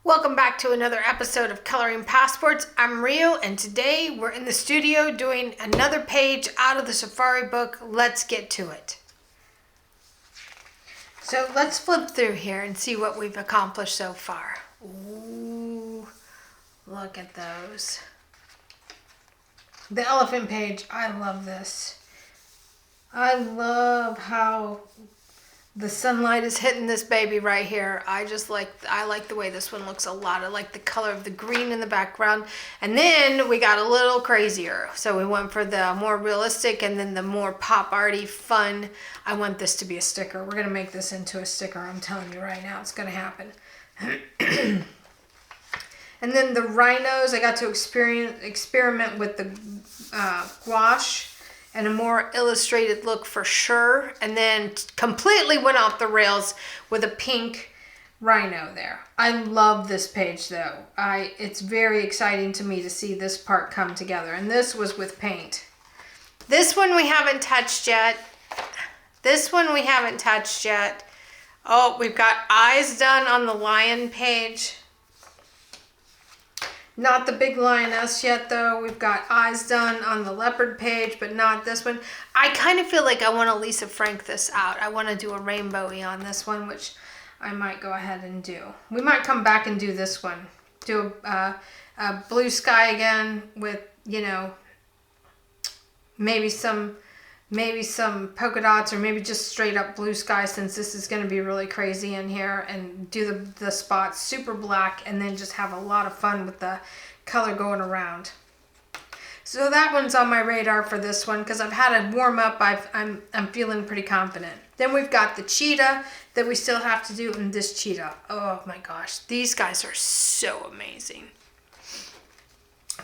Welcome back to another episode of Coloring Passports. I'm Rio, and today we're in the studio doing another page out of the Safari book. Let's get to it. So let's flip through here and see what we've accomplished so far. Ooh, look at those. The elephant page, I love this. I love how the sunlight is hitting this baby right here. I like the way this one looks a lot. I like the color of the green in the background. And then we got a little crazier. So we went for the more realistic and then the more pop arty fun. I want this to be a sticker. We're going to make this into a sticker. I'm telling you right now, it's going to happen. And then the rhinos, I got to experiment with the gouache and a more illustrated look for sure. And then completely went off the rails with a pink rhino there. I love this page though. It's very exciting to me to see this part come together. And this was with paint. This one we haven't touched yet. Oh, we've got eyes done on the lion page. Not the big lioness yet though. We've got eyes done on the leopard page, but not this one. I kind of feel like I want to Lisa Frank this out. I want to do a rainbowy on this one, which I might go ahead and do. We might come back and do this one. Do a blue sky again with, you know, maybe some polka dots, or maybe just straight up blue sky, since this is going to be really crazy in here, and do the spots super black, and then just have a lot of fun with the color going around. So that one's on my radar for this one because I've had a warm up. I'm feeling pretty confident. Then we've got the cheetah that we still have to do, and this cheetah. Oh my gosh, these guys are so amazing.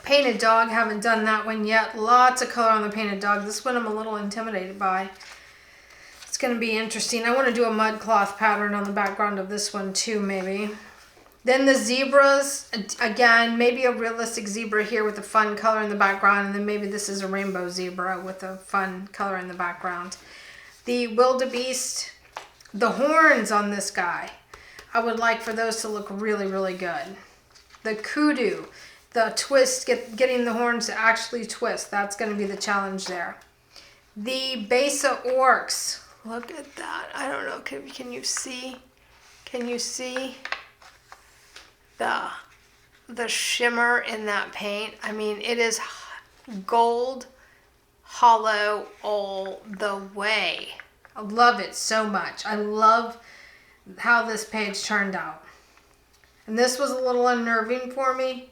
Painted dog, haven't done that one yet. Lots of color on the painted dog. This one I'm a little intimidated by. It's going to be interesting. I want to do a mud cloth pattern on the background of this one too, maybe. Then the zebras, again, maybe a realistic zebra here with a fun color in the background, and then maybe this is a rainbow zebra with a fun color in the background. The wildebeest, the horns on this guy, I would like for those to look really, really good. The kudu. The twist, getting the horns to actually twist. That's going to be the challenge there. The Besa orcs. Look at that. I don't know. Can you see? Can you see the shimmer in that paint? I mean, it is gold hollow all the way. I love it so much. I love how this page turned out. And this was a little unnerving for me,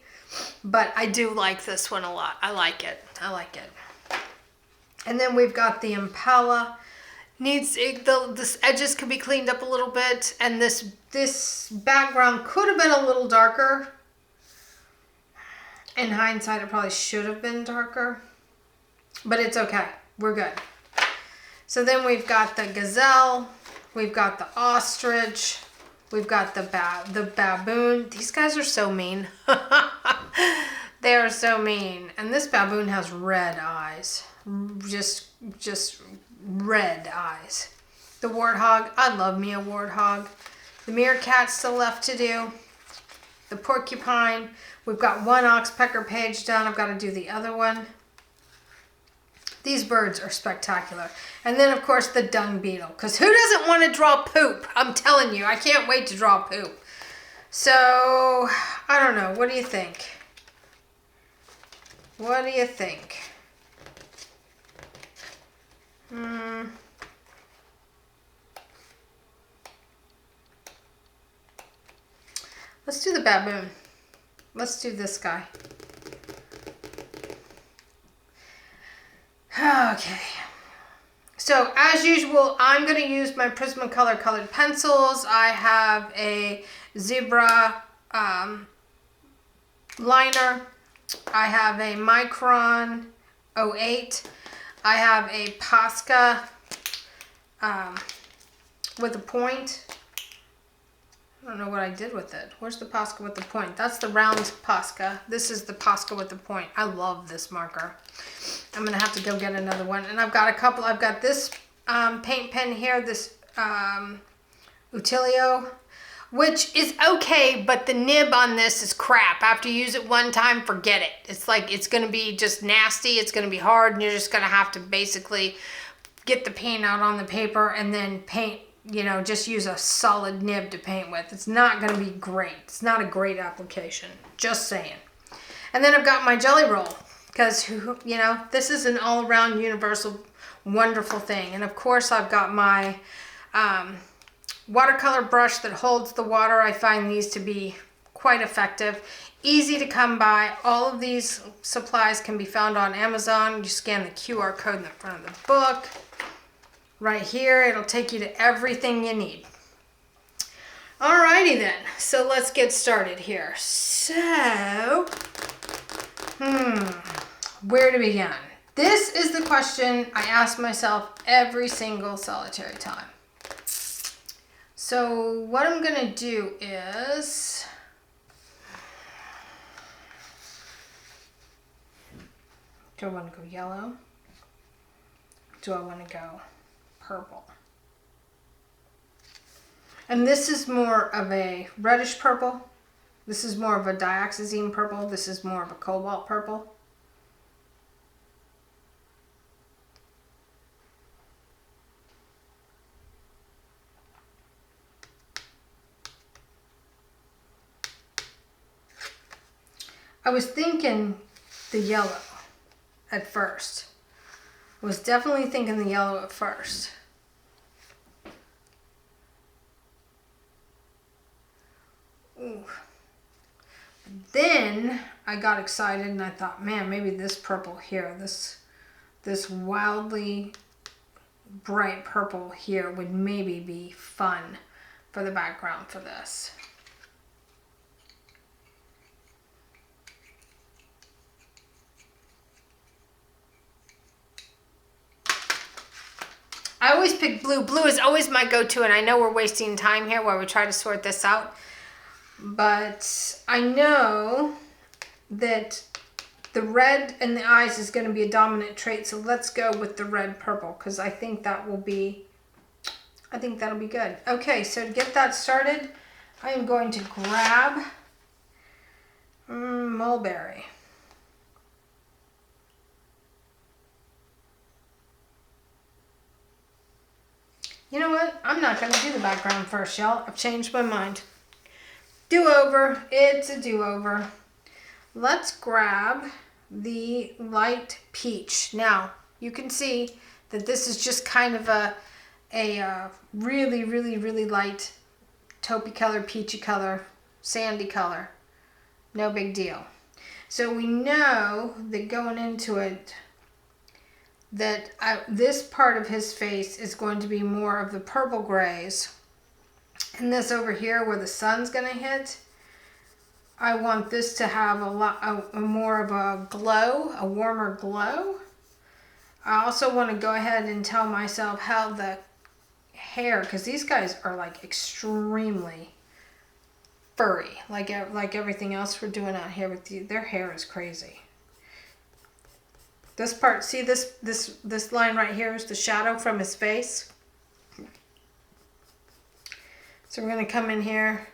but I do like this one a lot. I like it. And then we've got the impala. The edges could be cleaned up a little bit, and this background could have been a little darker. In hindsight, it probably should have been darker, but it's okay. We're good. So then we've got the gazelle. We've got the ostrich. We've got the baboon. These guys are so mean. They are so mean. And this baboon has red eyes. Just red eyes. The warthog. I love me a warthog. The meerkat still left to do. The porcupine. We've got one oxpecker page done. I've got to do the other one. These birds are spectacular. And then, of course, the dung beetle. Because who doesn't want to draw poop? I'm telling you, I can't wait to draw poop. So, I don't know. What do you think? What do you think? Let's do the baboon. Let's do this guy. Okay. So, as usual, I'm going to use my Prismacolor colored pencils. I have a zebra liner. I have a Micron 08. I have a Posca with a point. I don't know what I did with it. Where's the Posca with the point? That's the round Posca. This is the Posca with the point. I love this marker. I'm going to have to go get another one. And I've got a couple. I've got this paint pen here, this Utilio which is okay, but the nib on this is crap. After you use it one time, forget it. It's like, it's gonna be just nasty, it's gonna be hard, and you're just gonna have to basically get the paint out on the paper and then paint, you know, just use a solid nib to paint with. It's not gonna be great. It's not a great application, just saying. And then I've got my jelly roll, because, you know, this is an all-around universal wonderful thing. And of course I've got my watercolor brush that holds the water. I find these to be quite effective, easy to come by. All of these supplies can be found on Amazon. You scan the QR code in the front of the book. Right here, it'll take you to everything you need. Alrighty then, so let's get started here. So, where to begin? This is the question I ask myself every single solitary time. So what I'm gonna do is, do I want to go yellow? Do I want to go purple? And this is more of a reddish purple. This is more of a dioxazine purple. This is more of a cobalt purple. I was thinking the yellow at first. I was definitely thinking the yellow at first. Ooh. Then I got excited and I thought, man, maybe this purple here, this wildly bright purple here would maybe be fun for the background for this. I always pick blue. Blue is always my go-to, and I know we're wasting time here while we try to sort this out. But I know that the red in the eyes is going to be a dominant trait, so let's go with the red purple, because I think that'll be good. Okay, so to get that started, I am going to grab mulberry. You know what? I'm not going to do the background first, y'all. I've changed my mind. Do-over. It's a do-over. Let's grab the light peach. Now, you can see that this is just kind of a really, really, really light taupey color, peachy color, sandy color. No big deal. So we know that going into it, that this part of his face is going to be more of the purple grays. And this over here where the sun's going to hit, I want this to have a more of a glow, a warmer glow. I also want to go ahead and tell myself how the hair, because these guys are like extremely furry, like everything else we're doing out here with their hair is crazy. This part, see this line right here is the shadow from his face. So we're going to come in here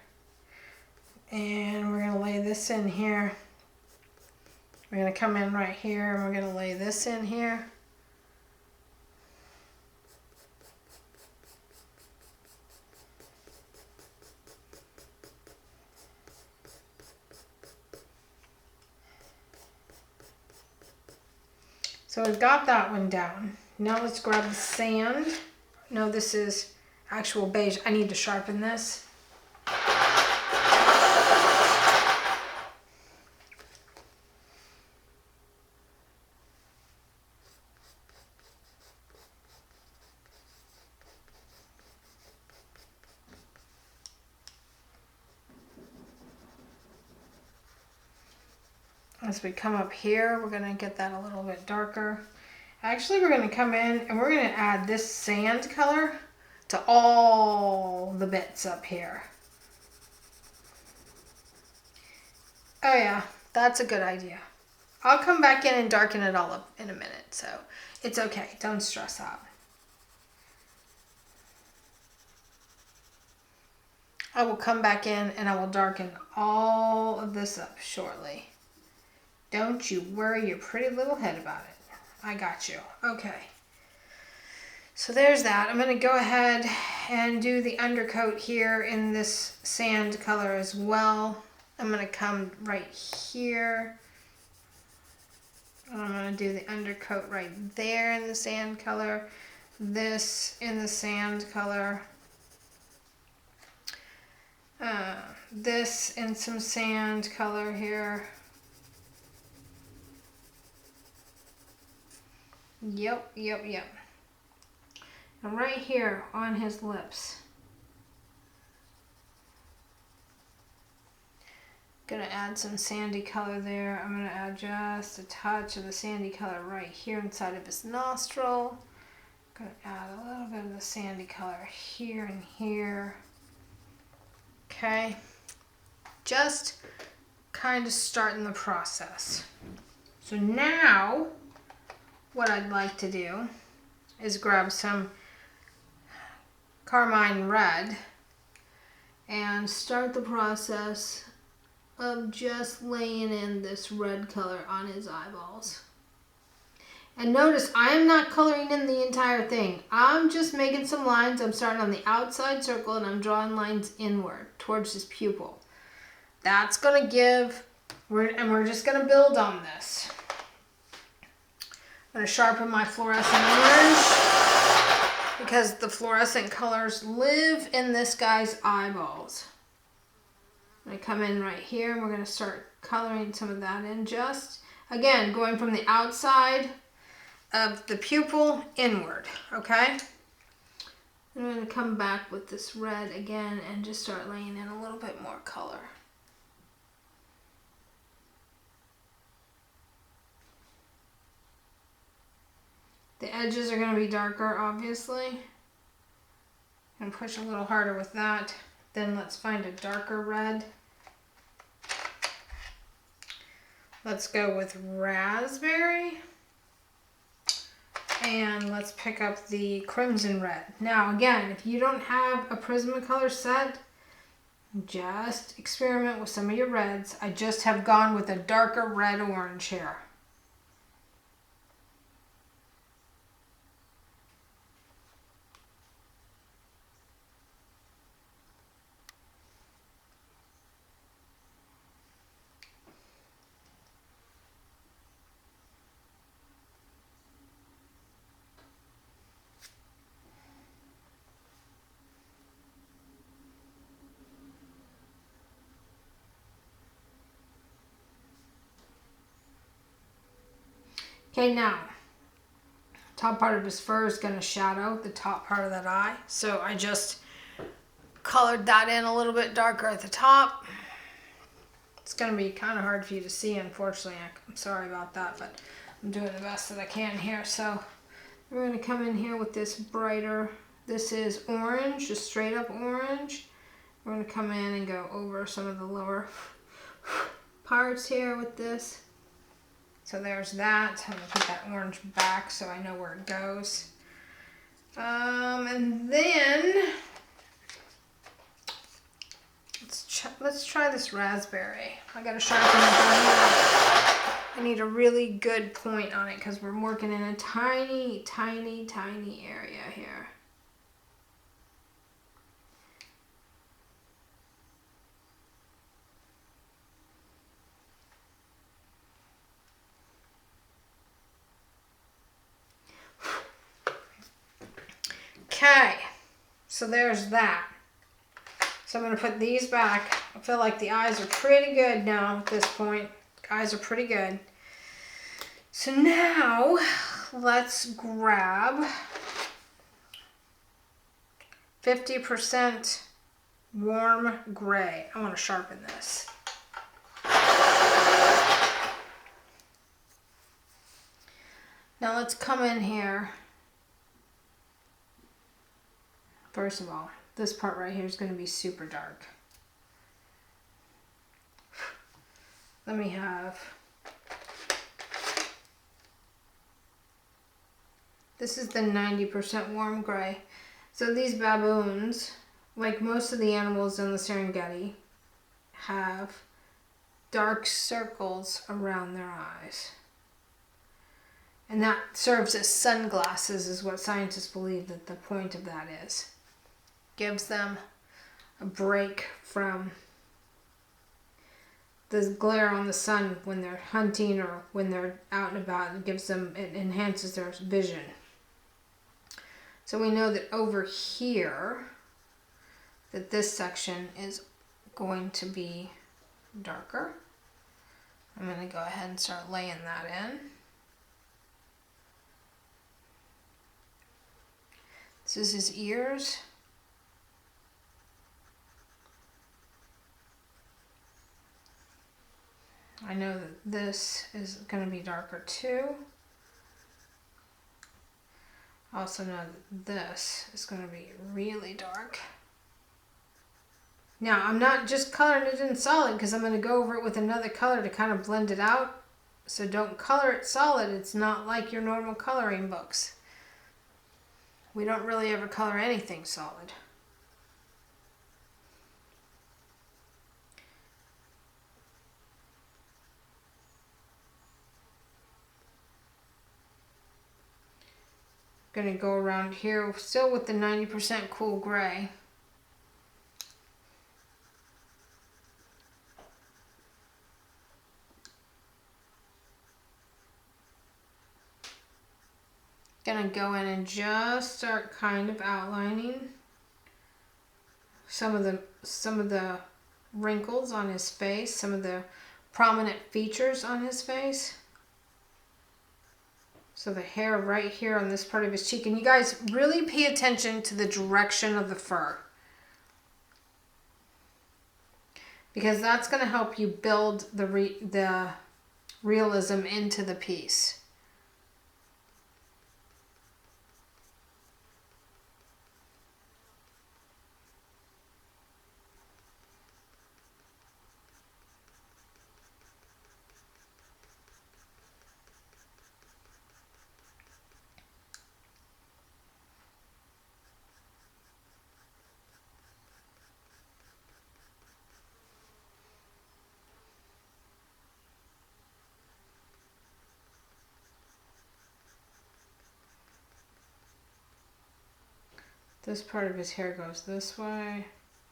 and we're going to lay this in here. We're going to come in right here and we're going to lay this in here. So we've got that one down. Now let's grab the sand. No, this is actual beige. I need to sharpen this. As we come up here, we're going to get that a little bit darker. Actually, we're going to come in and we're going to add this sand color to all the bits up here. Oh yeah, that's a good idea. I'll come back in and darken it all up in a minute, so it's okay. Don't stress out. I will come back in and I will darken all of this up shortly. Don't you worry your pretty little head about it. I got you. Okay. So there's that. I'm going to go ahead and do the undercoat here in this sand color as well. I'm going to come right here. I'm going to do the undercoat right there in the sand color. This in the sand color. This in some sand color here. Yep. And right here on his lips. Gonna add some sandy color there. I'm gonna add just a touch of the sandy color right here inside of his nostril. Gonna add a little bit of the sandy color here and here. Okay. Just kind of starting the process. So now what I'd like to do is grab some carmine red and start the process of just laying in this red color on his eyeballs. And notice I am not coloring in the entire thing. I'm just making some lines. I'm starting on the outside circle and I'm drawing lines inward towards his pupil. That's going to give, we're just going to build on this. I'm going to sharpen my fluorescent orange because the fluorescent colors live in this guy's eyeballs. I'm going to come in right here and we're going to start coloring some of that in, just, again, going from the outside of the pupil inward, okay? I'm going to come back with this red again and just start laying in a little bit more color. The edges are going to be darker, obviously. And push a little harder with that. Then let's find a darker red. Let's go with raspberry. And let's pick up the crimson red. Now again, if you don't have a Prismacolor set, just experiment with some of your reds. I just have gone with a darker red orange here. Okay, now, top part of his fur is going to shadow the top part of that eye. So I just colored that in a little bit darker at the top. It's going to be kind of hard for you to see, unfortunately. I'm sorry about that, but I'm doing the best that I can here. So we're going to come in here with this brighter, this is orange, just straight up orange. We're going to come in and go over some of the lower parts here with this. So there's that. I'm going to put that orange back so I know where it goes. And then let's try this raspberry. I got to sharpen it down. I need a really good point on it because we're working in a tiny, tiny, tiny area here. Okay, so there's that. So I'm going to put these back. I feel like the eyes are pretty good now at this point. Eyes are pretty good. So now let's grab 50% warm gray. I want to sharpen this. Now let's come in here. First of all, this part right here is going to be super dark. Let me have, this is the 90% warm gray. So these baboons like most of the animals in the Serengeti, have dark circles around their eyes. And that serves as sunglasses, is what scientists believe that the point of that is. Gives them a break from the glare on the sun when they're hunting or when they're out and about. It enhances their vision. So we know that over here, that this section is going to be darker. I'm going to go ahead and start laying that in. This is his ears. I know that this is going to be darker too. I also know that this is going to be really dark. Now, I'm not just coloring it in solid because I'm going to go over it with another color to kind of blend it out. So don't color it solid. It's not like your normal coloring books. We don't really ever color anything solid. Going to go around here still with the 90% cool gray. Gonna go in and just start kind of outlining some of the wrinkles on his face, some of the prominent features on his face. So the hair right here on this part of his cheek, and you guys really pay attention to the direction of the fur, because that's going to help you build the realism into the piece. This part of his hair goes this way.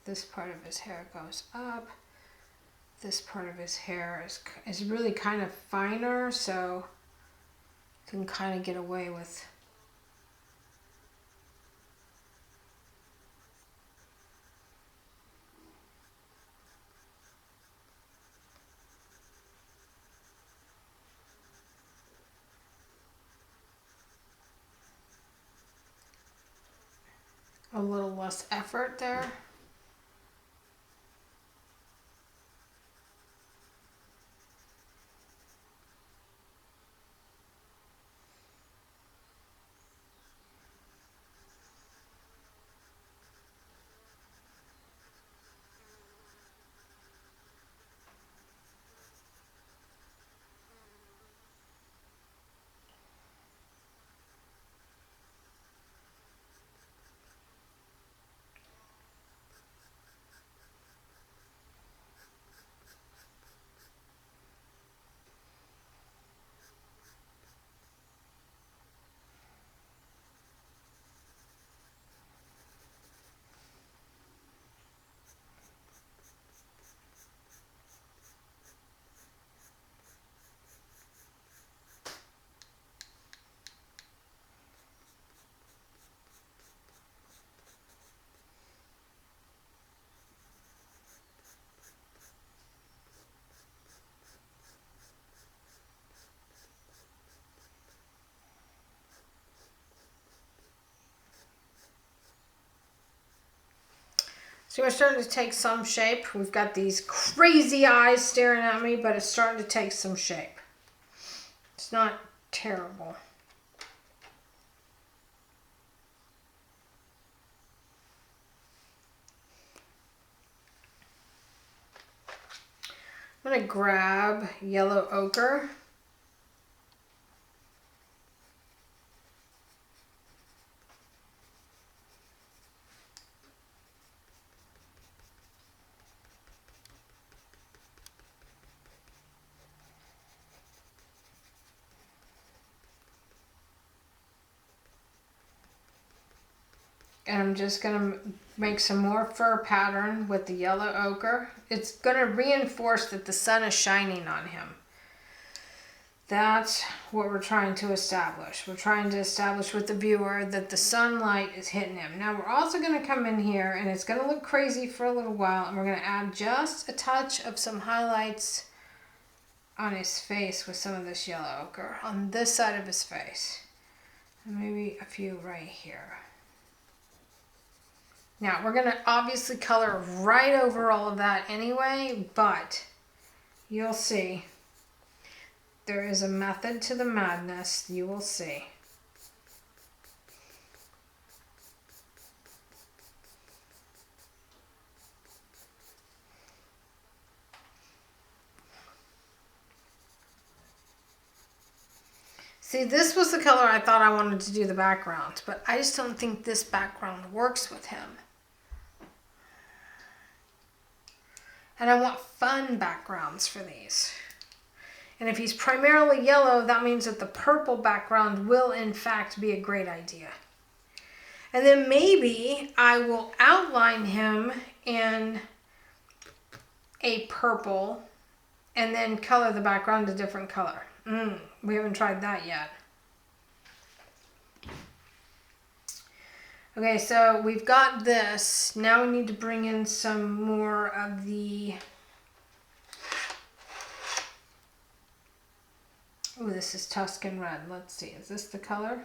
This part of his hair goes up. This part of his hair is really kind of finer, so you can kind of get away with a little less effort there. So we're starting to take some shape. We've got these crazy eyes staring at me, but it's starting to take some shape. It's not terrible. I'm going to grab yellow ochre. And I'm just going to make some more fur pattern with the yellow ochre. It's going to reinforce that the sun is shining on him. That's what we're trying to establish. We're trying to establish with the viewer that the sunlight is hitting him. Now we're also going to come in here, and it's going to look crazy for a little while, and we're going to add just a touch of some highlights on his face with some of this yellow ochre on this side of his face. And maybe a few right here. Now, we're going to obviously color right over all of that anyway, but you'll see there is a method to the madness. You will see. See, this was the color I thought I wanted to do the background, but I just don't think this background works with him. And I want fun backgrounds for these. And if he's primarily yellow, that means that the purple background will in fact be a great idea. And then maybe I will outline him in a purple and then color the background a different color. We haven't tried that yet. Okay, so we've got this. Now we need to bring in some more of the... Oh, this is Tuscan red. Let's see. Is this the color?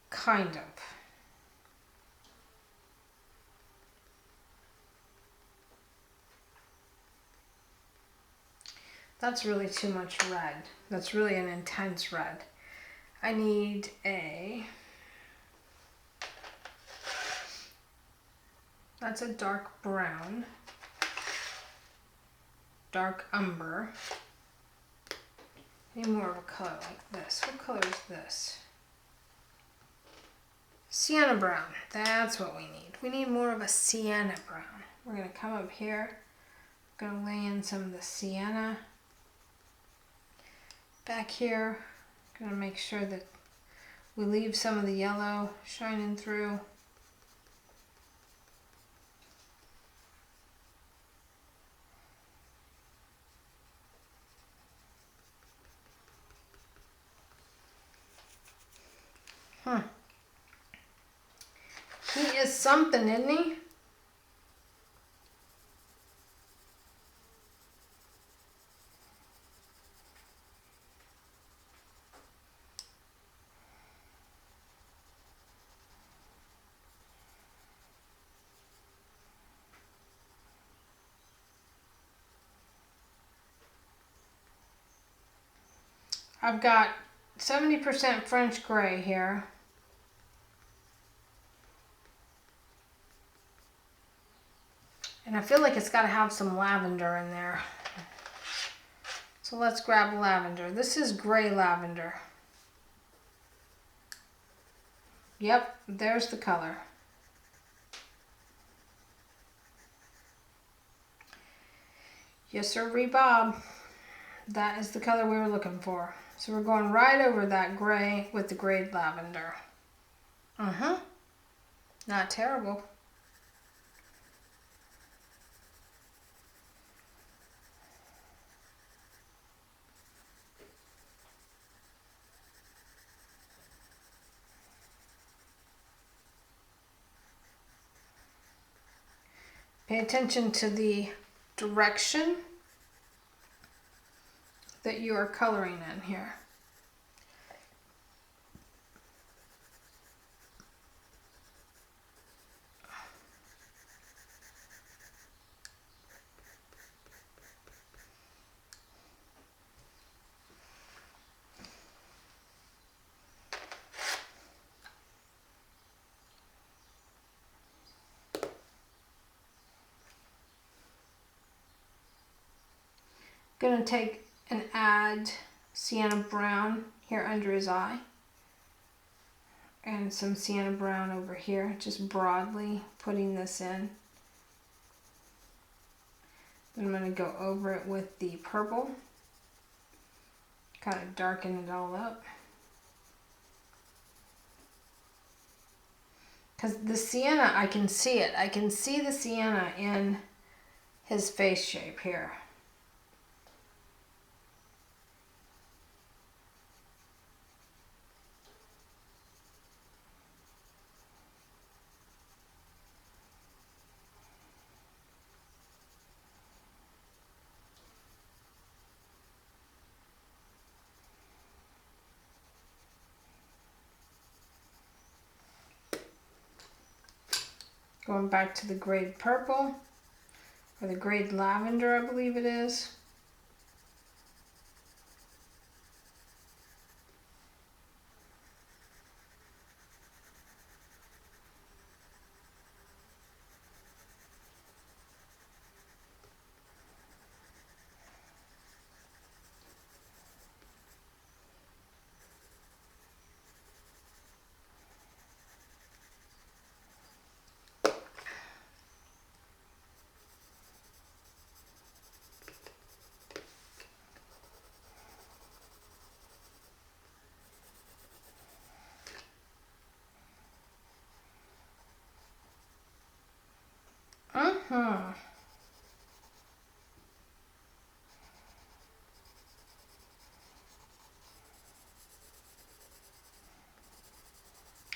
Kind of. That's really too much red. That's really an intense red. I need a... That's a dark brown. Dark umber. I need more of a color like this. What color is this? Sienna brown. That's what we need. We need more of a sienna brown. We're going to come up here. Going to lay in some of the sienna. Back here, going to make sure that we leave some of the yellow shining through. He is something, isn't he? I've got 70% French gray here. And I feel like it's got to have some lavender in there. So let's grab lavender. This is gray lavender. Yep, there's the color. Yes, sir, Bob. That is the color we were looking for. So we're going right over that gray with the gray lavender. Not terrible. Pay attention to the direction that you are coloring in here. Gonna take and add sienna brown here under his eye and some sienna brown over here, just broadly putting this in. Then I'm gonna go over it with the purple, kind of darken it all up. Because the sienna, I can see it. I can see the sienna in his face shape here. Going back to the grade purple, or the grade lavender, I believe it is.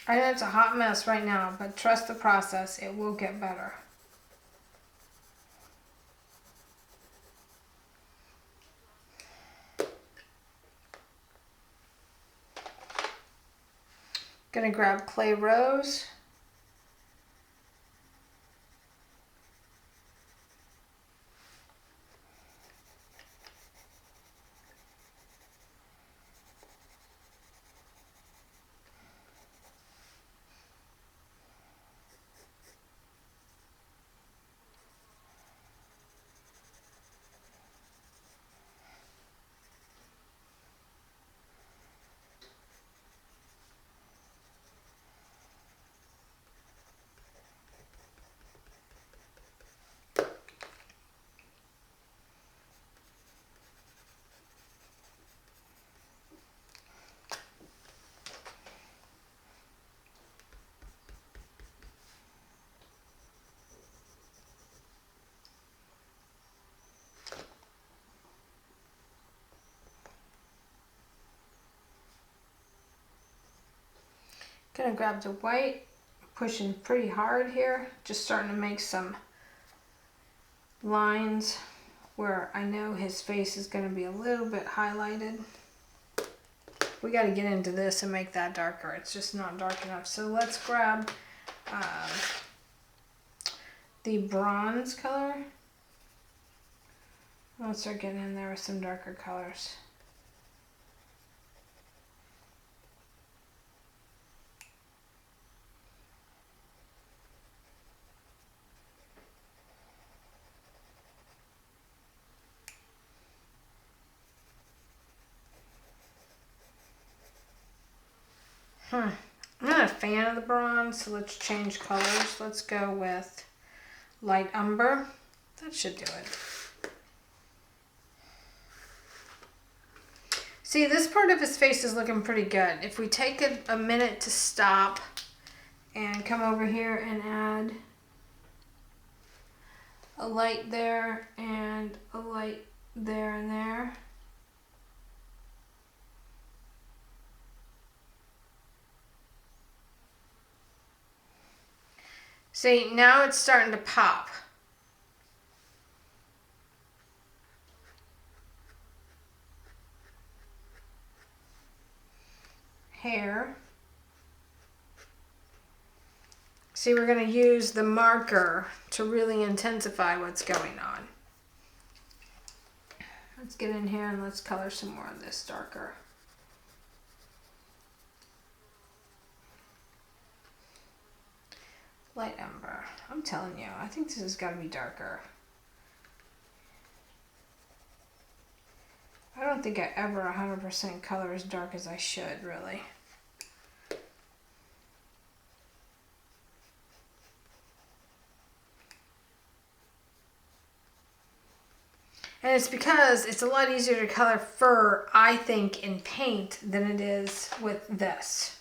I know it's a hot mess right now, but trust the process. It will get better. Gonna grab clay rose. Gonna grab the white, pushing pretty hard here, just starting to make some lines where I know his face is gonna be a little bit highlighted. We gotta get into this and make that darker. It's just not dark enough. So let's grab the bronze color. Let's start getting in there with some darker colors. I'm not a fan of the bronze, so let's change colors. Let's go with light umber. That should do it. See, this part of his face is looking pretty good. If we take a minute to stop and come over here and add a light there and a light there and there. See, now it's starting to pop. Hair. See, we're going to use the marker to really intensify what's going on. Let's get in here and let's color some more of this darker. Light umber. I'm telling you, I think this has got to be darker. I don't think I ever 100% color as dark as I should, really. And it's because it's a lot easier to color fur, I think, in paint than it is with this.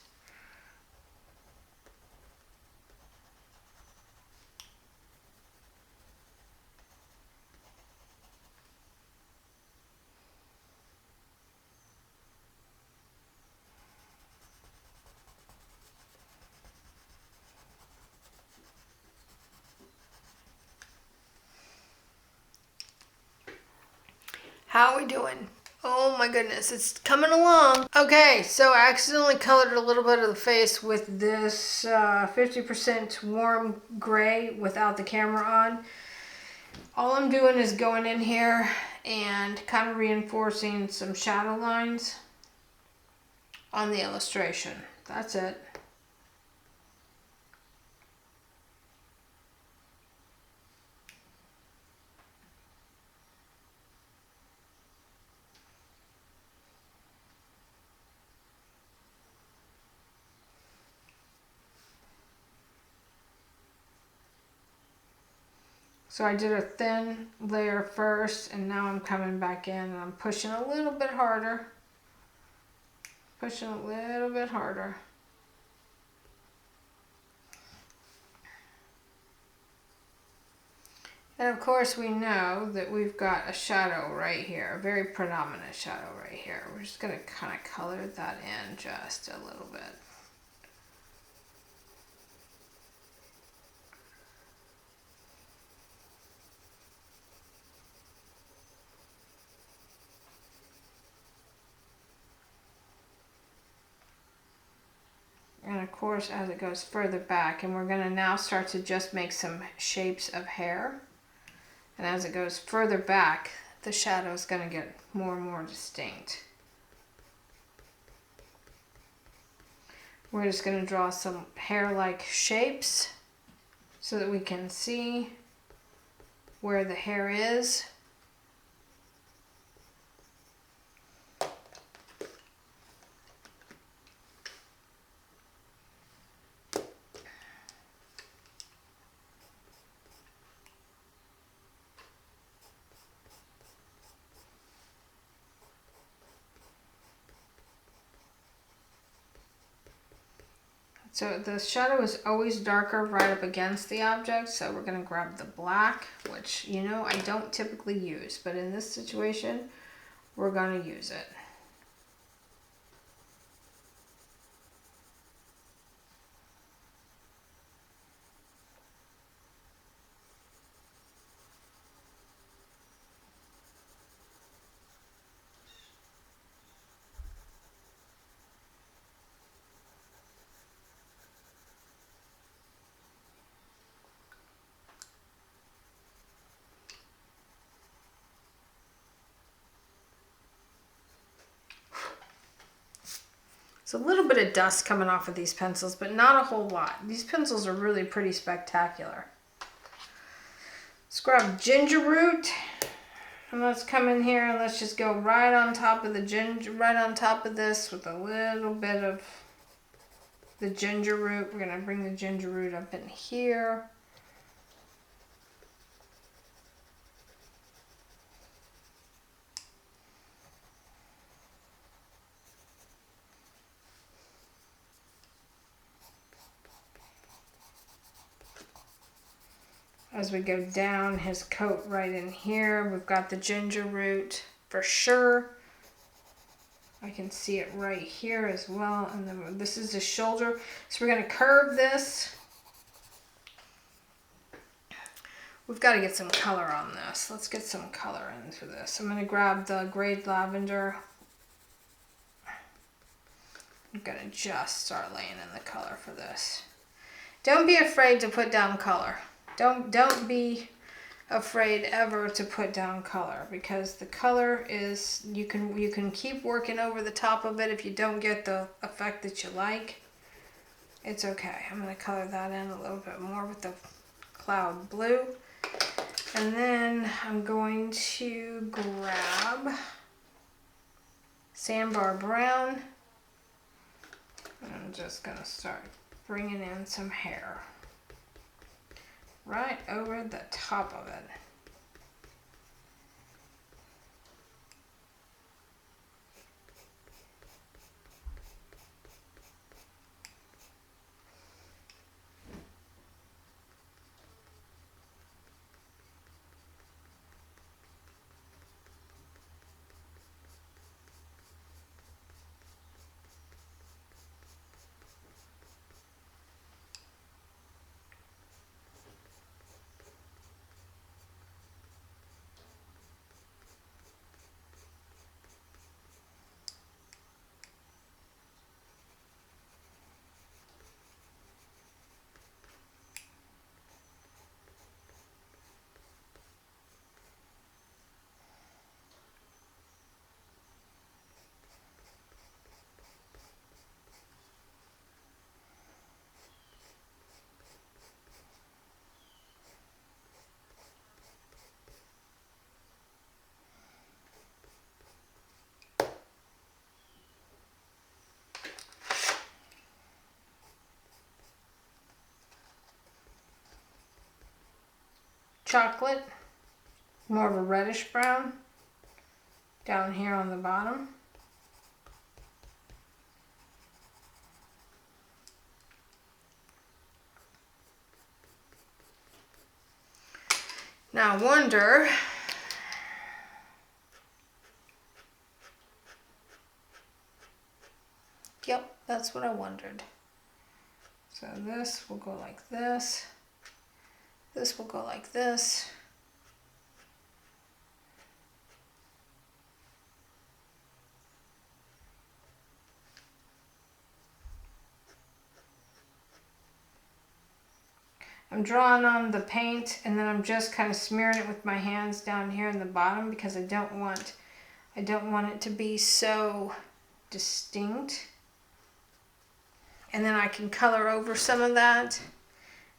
How are we doing? Oh my goodness, it's coming along. Okay, so I accidentally colored a little bit of the face with this 50% warm gray without the camera on. All I'm doing is going in here and kind of reinforcing some shadow lines on the illustration. That's it. So I did a thin layer first, and now I'm coming back in and I'm pushing a little bit harder. Pushing a little bit harder. And of course we know that we've got a shadow right here, a very predominant shadow right here. We're just going to kind of color that in just a little bit. And of course, as it goes further back, and we're going to now start to just make some shapes of hair. And as it goes further back, the shadow is going to get more and more distinct. We're just going to draw some hair-like shapes so that we can see where the hair is. So the shadow is always darker right up against the object, so we're going to grab the black, which, you know, I don't typically use, but in this situation, we're going to use it. It's a little bit of dust coming off of these pencils, but not a whole lot. These pencils are really pretty spectacular. Let's grab ginger root, and let's come in here and let's just go right on top of the ginger, right on top of this with a little bit of the ginger root. We're gonna bring the ginger root up in here. As we go down his coat right in here, we've got the ginger root for sure. I can see it right here as well. And then this is the shoulder. So we're going to curve this. We've got to get some color on this. Let's get some color into this. I'm going to grab the grayed lavender. I'm going to just start laying in the color for this. Don't be afraid to put down color. Don't be afraid ever to put down color, because the color is, you can keep working over the top of it if you don't get the effect that you like. It's okay. I'm going to color that in a little bit more with the cloud blue. And then I'm going to grab sandbar brown. And I'm just going to start bringing in some hair right over the top of it. chocolate, more of a reddish brown down here on the bottom. Now I wonder, yep, that's what I wondered. So this will go like this. This will go like this. I'm drawing on the paint and then I'm just kind of smearing it with my hands down here in the bottom because I don't want it to be so distinct. And then I can color over some of that.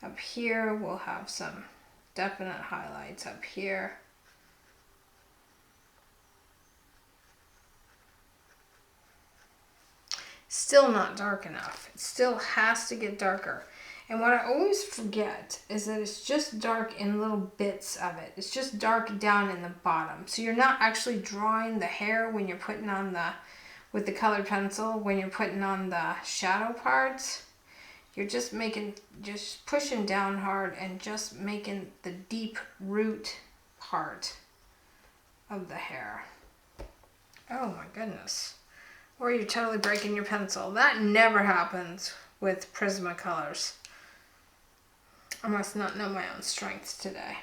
Up here we'll have some definite highlights up here. Still not dark enough. It still has to get darker. And what I always forget is that it's just dark in little bits of it. It's just dark down in the bottom. So you're not actually drawing the hair when you're putting on with the colored pencil, when you're putting on the shadow parts. You're just pushing down hard and just making the deep root part of the hair. Oh my goodness. Or you're totally breaking your pencil. That never happens with Prismacolors. I must not know my own strengths today.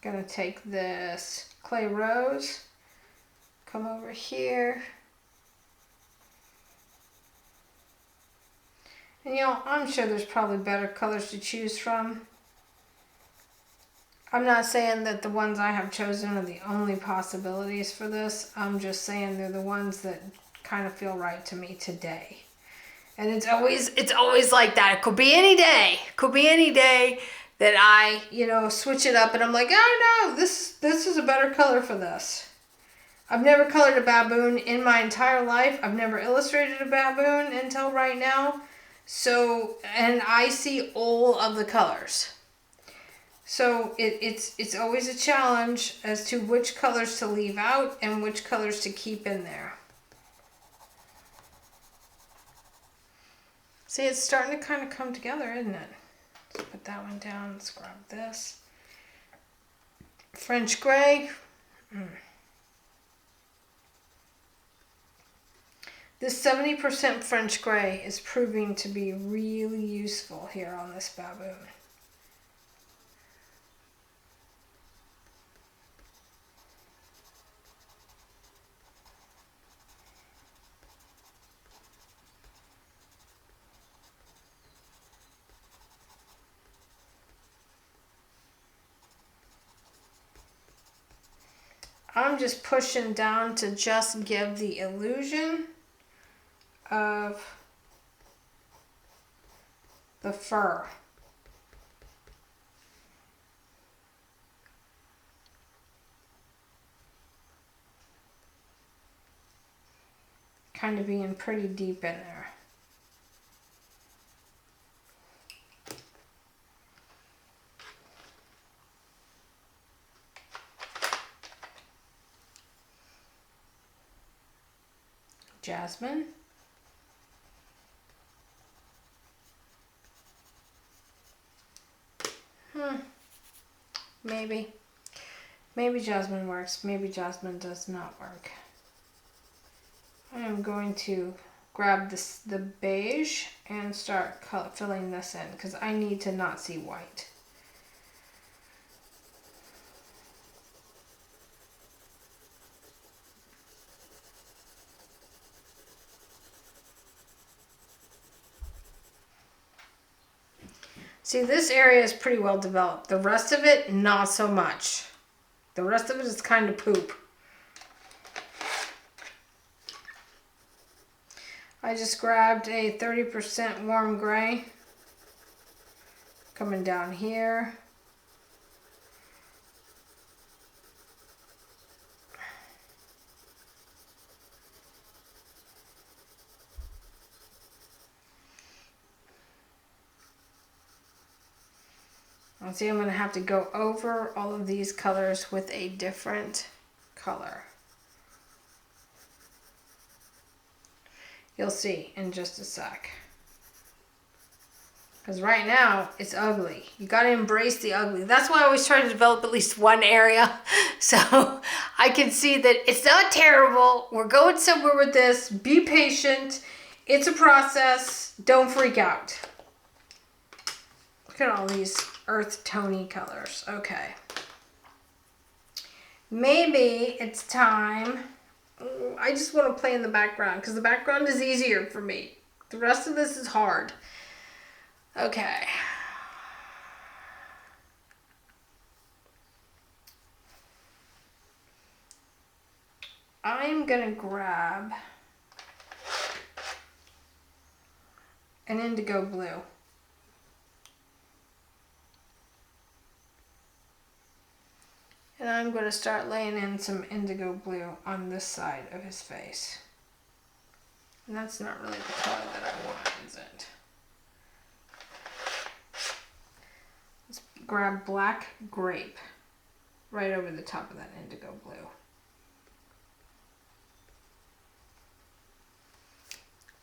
Gonna take this clay rose, come over here. And I'm sure there's probably better colors to choose from. I'm not saying that the ones I have chosen are the only possibilities for this. I'm just saying they're the ones that kind of feel right to me today. And it's always like that. It could be any day. Could be any day that I, switch it up and I'm like, oh no, this is a better color for this. I've never colored a baboon in my entire life. I've never illustrated a baboon until right now. So, and I see all of the colors. So it's always a challenge as to which colors to leave out and which colors to keep in there. See, it's starting to kind of come together, isn't it? Let's put that one down. Let's grab this. French gray. This 70% French gray is proving to be really useful here on this baboon. I'm just pushing down to just give the illusion of the fur. Kind of being pretty deep in there. Jasmine. Maybe jasmine works. Maybe jasmine does not work. I am going to grab the beige and start filling this in because I need to not see white. See, this area is pretty well developed. The rest of it, not so much. The rest of it is kind of poop. I just grabbed a 30% warm gray. Coming down here. And see, I'm going to have to go over all of these colors with a different color. You'll see in just a sec. Because right now, it's ugly. You got to embrace the ugly. That's why I always try to develop at least one area. So I can see that it's not terrible. We're going somewhere with this. Be patient. It's a process. Don't freak out. Look at all these earth tony colors. Okay. Maybe it's time. I just want to play in the background because the background is easier for me. The rest of this is hard. Okay. I'm going to grab an indigo blue. And I'm going to start laying in some indigo blue on this side of his face. And that's not really the color that I want, is it? Let's grab black grape right over the top of that indigo blue.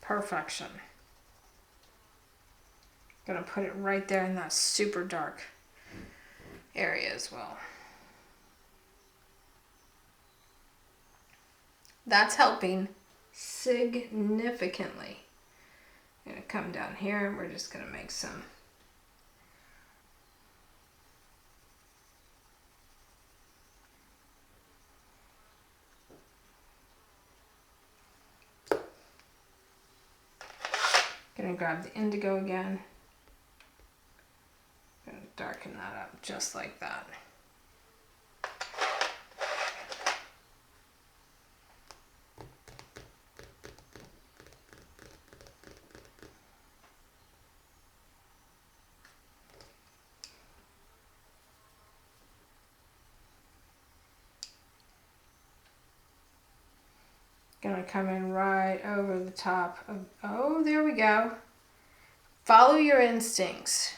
Perfection. Gonna put it right there in that super dark area as well. That's helping significantly. I'm gonna come down here and we're just gonna make some gonna grab the indigo again. Gonna darken that up just like that. Gonna come in right over the top of, oh, there we go. Follow your instincts.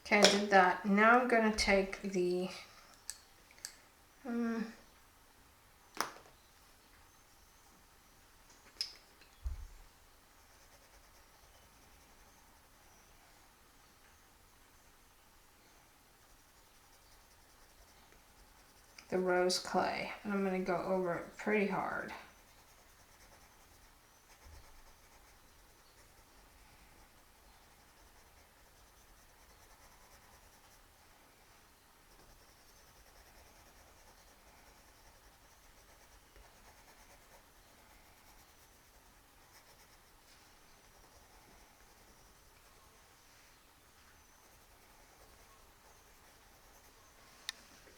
Okay, I did that. Now I'm going to take the rose clay, and I'm going to go over it pretty hard.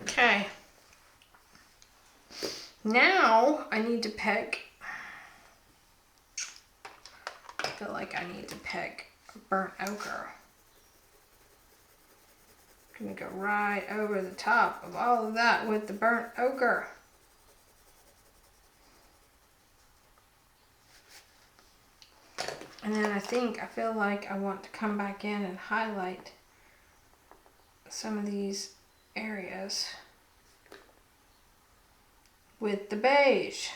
Okay. Now I need to pick, I feel like I need to pick burnt ochre. I'm going to go right over the top of all of that with the burnt ochre. And then I feel like I want to come back in and highlight some of these areas with the beige.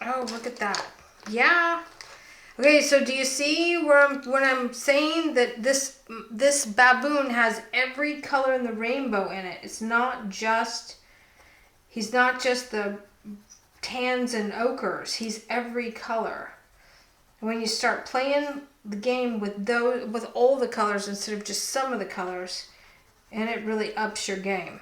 Oh, look at that. Yeah, Okay, so do you see where when I'm saying that this baboon has every color in the rainbow in it? It's not just, he's not just the tans and ochres. He's every color. And when you start playing the game with all the colors instead of just some of the colors, and it really ups your game.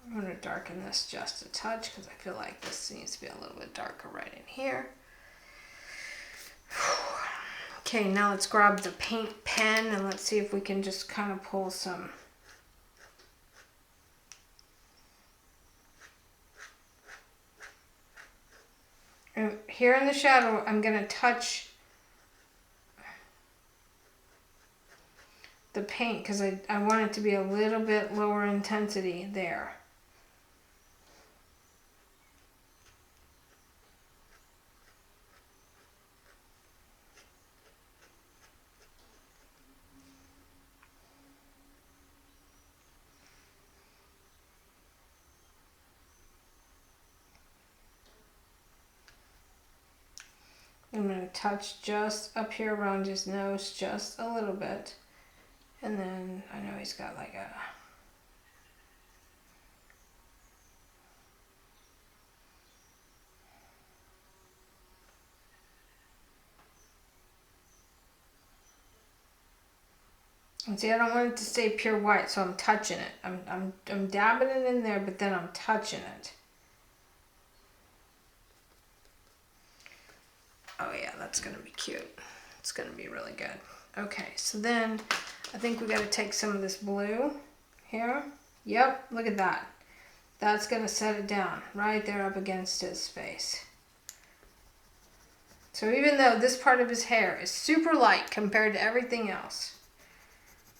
I'm going to darken this just a touch because I feel like this needs to be a little bit darker right in here. Okay, now let's grab the paint pen and let's see if we can just kind of pull some. And here in the shadow, I'm going to touch the paint because I want it to be a little bit lower intensity there. I'm going to touch just up here around his nose just a little bit. And then I know he's got like a... And see, I don't want it to stay pure white, so I'm touching it. I'm dabbing it in there, but then I'm touching it. Oh yeah, that's gonna be cute. It's gonna be really good. Okay, so then I think we gotta take some of this blue here. Yep, look at that. That's gonna set it down right there up against his face. So even though this part of his hair is super light compared to everything else,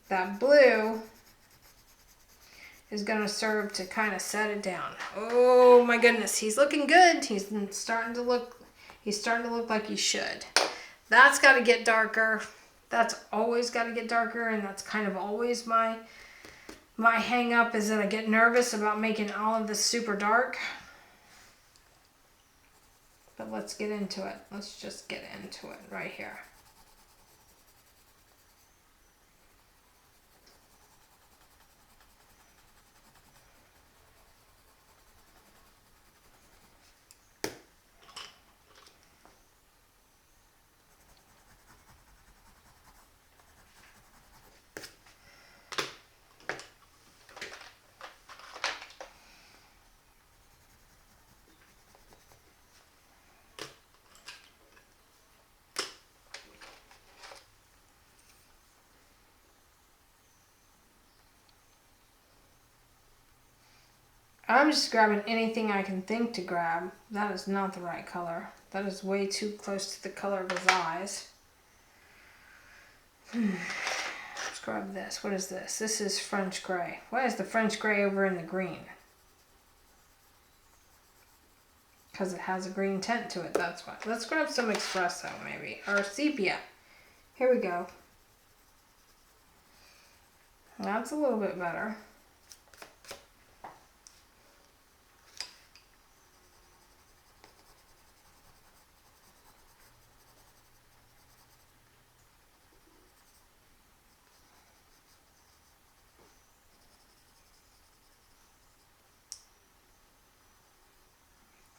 that blue is gonna serve to kind of set it down. Oh my goodness, he's looking good. He's starting to look like he should. That's got to get darker. That's always got to get darker, and that's kind of always my hang up is that I get nervous about making all of this super dark. But let's get into it. Let's just get into it right here. I'm just grabbing anything I can think to grab. That is not the right color. That is way too close to the color of his eyes. Let's grab this. What is this? This is French gray. Why is the French gray over in the green? Because it has a green tint to it, that's why. Let's grab some espresso maybe, or sepia. Here we go. That's a little bit better.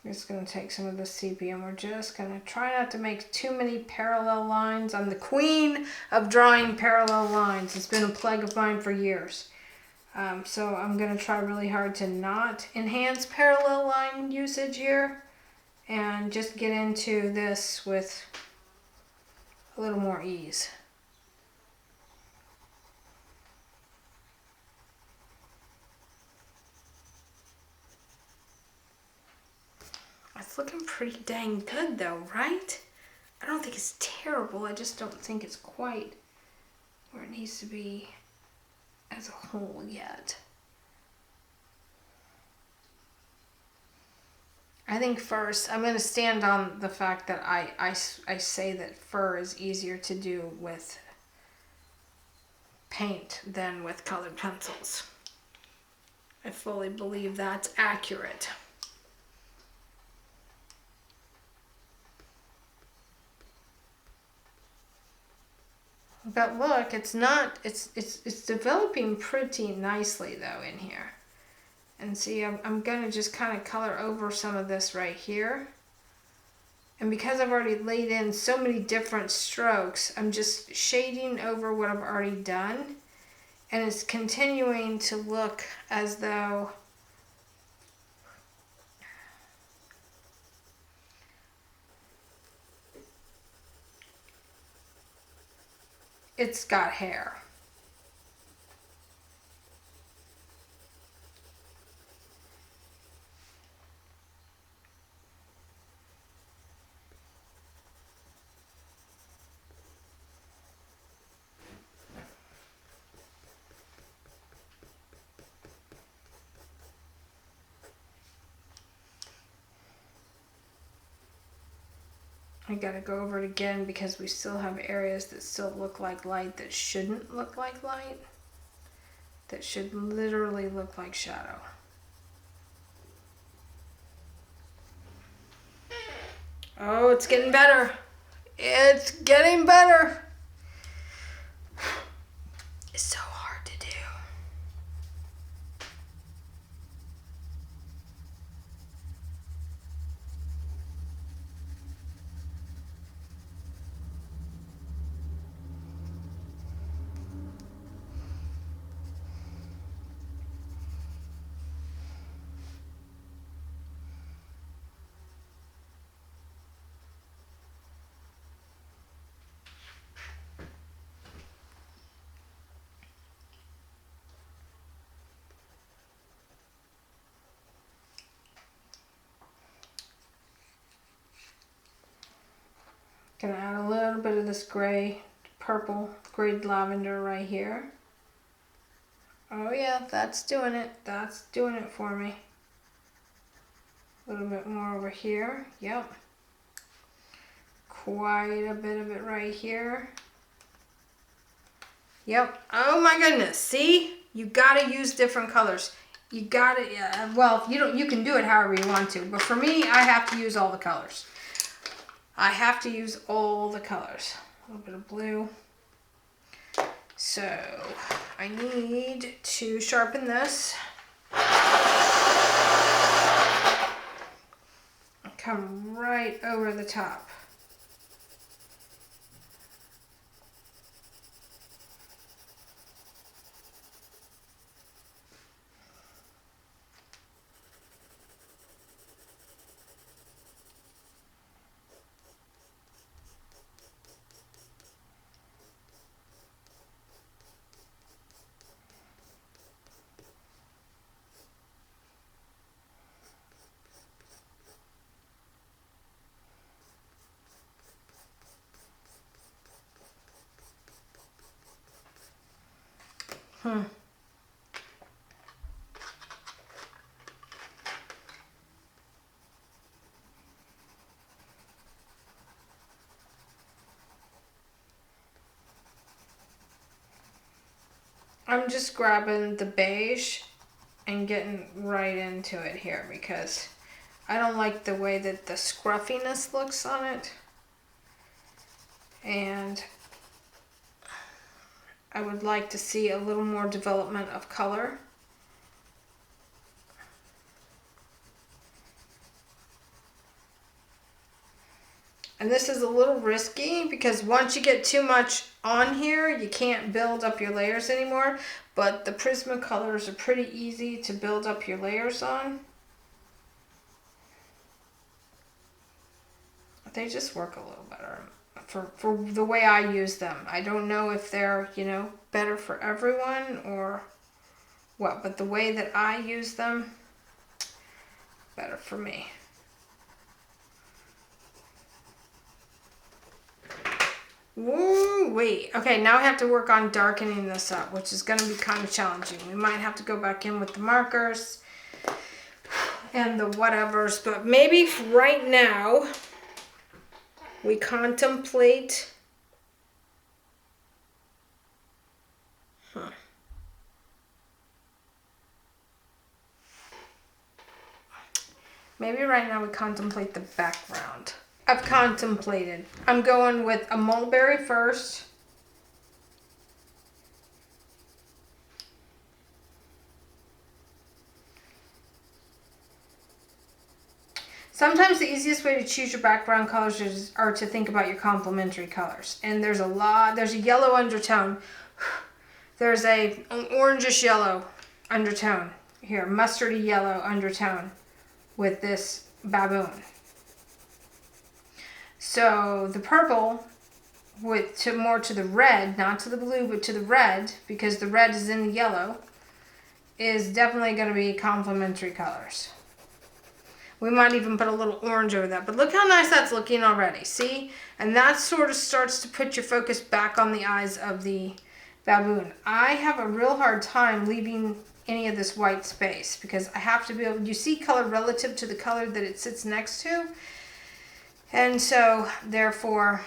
I'm just going to take some of the sepia and we're just going to try not to make too many parallel lines. I'm the queen of drawing parallel lines. It's been a plague of mine for years. So I'm going to try really hard to not enhance parallel line usage here and just get into this with a little more ease. It's looking pretty dang good though, right? I don't think it's terrible. I just don't think it's quite where it needs to be as a whole yet. I think first I'm going to stand on the fact that I say that fur is easier to do with paint than with colored pencils. I fully believe that's accurate. But look, it's not, it's developing pretty nicely though in here. And see, I'm gonna just kind of color over some of this right here. And because I've already laid in so many different strokes, I'm just shading over what I've already done. And it's continuing to look as though it's got hair. I gotta go over it again because we still have areas that still look like light that shouldn't look like light. That should literally look like shadow. Oh, it's getting better. It's getting better. It's so hard to do. Gonna add a little bit of this gray, purple, gray lavender right here. Oh yeah, that's doing it. That's doing it for me. A little bit more over here. Yep. Quite a bit of it right here. Yep. Oh my goodness. See? You gotta use different colors. You gotta, well, you can do it however you want to, but for me, I have to use all the colors. I have to use all the colors. A little bit of blue. So I need to sharpen this. Come right over the top. I'm just grabbing the beige and getting right into it here because I don't like the way that the scruffiness looks on it. And I would like to see a little more development of color. And this is a little risky because once you get too much on here, you can't build up your layers anymore. But the Prismacolors are pretty easy to build up your layers on. They just work a little better for the way I use them. I don't know if they're, better for everyone or what, but the way that I use them, better for me. Woo, wait. Okay, now I have to work on darkening this up, which is going to be kind of challenging. We might have to go back in with the markers and the whatevers, but maybe right now we contemplate. Maybe right now we contemplate the background. I've contemplated. I'm going with a mulberry first. Sometimes the easiest way to choose your background colors are to think about your complementary colors. And there's a yellow undertone. There's an orangish yellow undertone here, mustardy yellow undertone with this Baboon. So the purple more to the red, not to the blue, but to the red, because the red is in the yellow, is definitely going to be complementary colors. We might even put a little orange over that, but look how nice that's looking already, see? And that sort of starts to put your focus back on the eyes of the Baboon. I have a real hard time leaving any of this white space because I have to be able, you see color relative to the color that it sits next to, and so therefore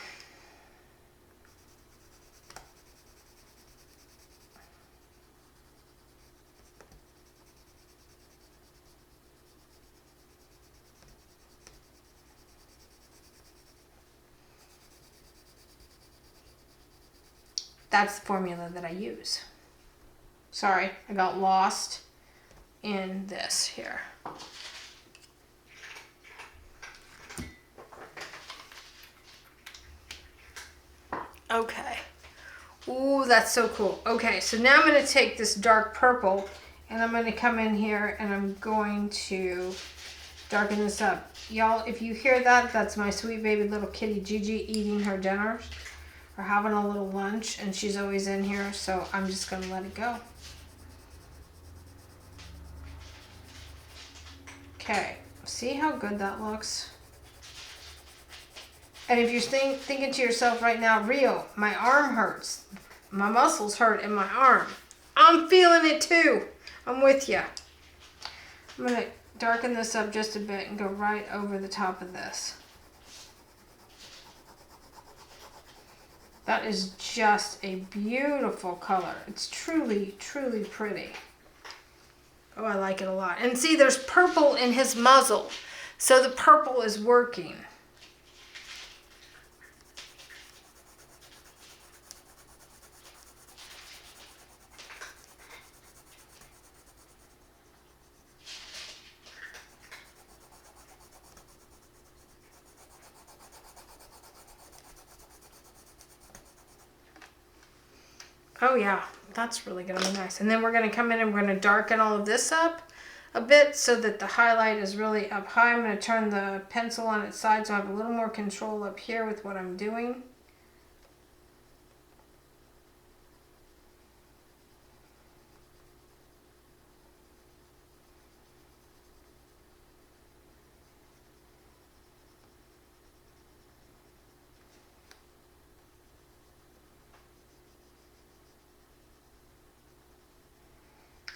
that's the formula that I use. Sorry, I got lost in this here. Okay. Ooh, that's so cool. Okay, so now I'm going to take this dark purple and I'm going to come in here and I'm going to darken this up. Y'all, if you hear that, that's my sweet baby little kitty Gigi eating her dinner or having a little lunch, and she's always in here, so I'm just going to let it go. Okay, see how good that looks? And if you're thinking to yourself right now, Rio, my arm hurts. My muscles hurt in my arm. I'm feeling it too. I'm with you. I'm going to darken this up just a bit and go right over the top of this. That is just a beautiful color. It's truly, truly pretty. Oh, I like it a lot. And see, there's purple in his muzzle. So the purple is working. Oh yeah, that's really gonna be nice. And then we're gonna come in and we're gonna darken all of this up a bit so that the highlight is really up high. I'm gonna turn the pencil on its side so I have a little more control up here with what I'm doing.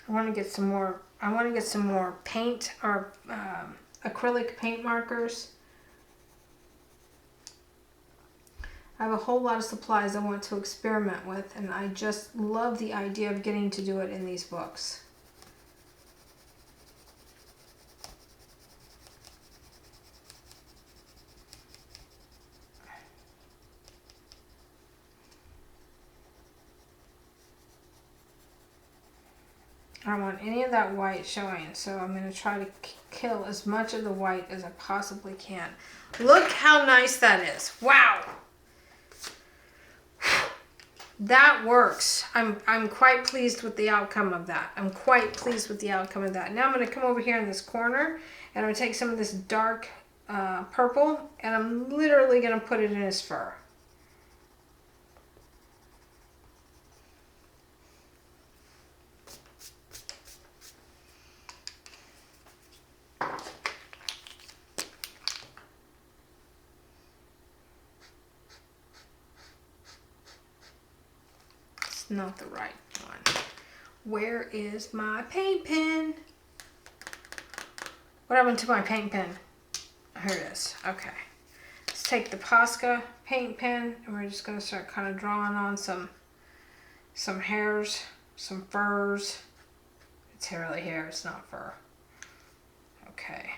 I want to get some more paint or acrylic paint markers. I have a whole lot of supplies I want to experiment with, and I just love the idea of getting to do it in these books. I don't want any of that white showing, so I'm going to try to kill as much of the white as I possibly can. Look how nice that is. Wow. That works. I'm quite pleased with the outcome of that. I'm quite pleased with the outcome of that. Now I'm going to come over here in this corner, and I'm going to take some of this dark purple, and I'm literally going to put it in his fur. Not the right one. Where is my paint pen? What happened to my paint pen? Here it is. Okay. Let's take the Posca paint pen and we're just going to start kind of drawing on some hairs, some furs. It's really hair, it's not fur. Okay.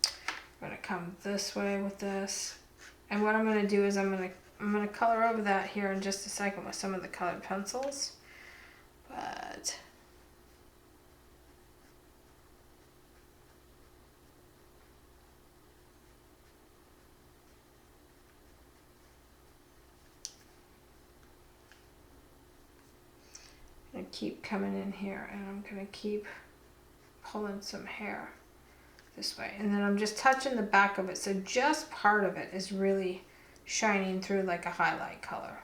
I'm going to come this way with this. And what I'm going to do is I'm going to color over that here in just a second with some of the colored pencils. But keep coming in here and I'm going to keep pulling some hair this way. And then I'm just touching the back of it. So just part of it is really shining through like a highlight color.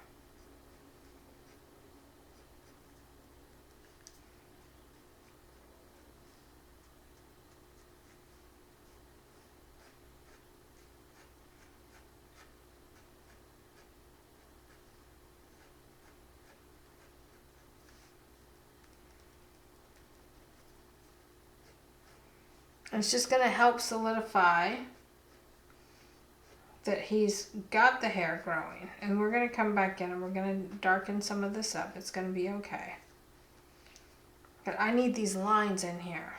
It's just going to help solidify that he's got the hair growing. And we're going to come back in and we're going to darken some of this up. It's going to be okay. But I need these lines in here.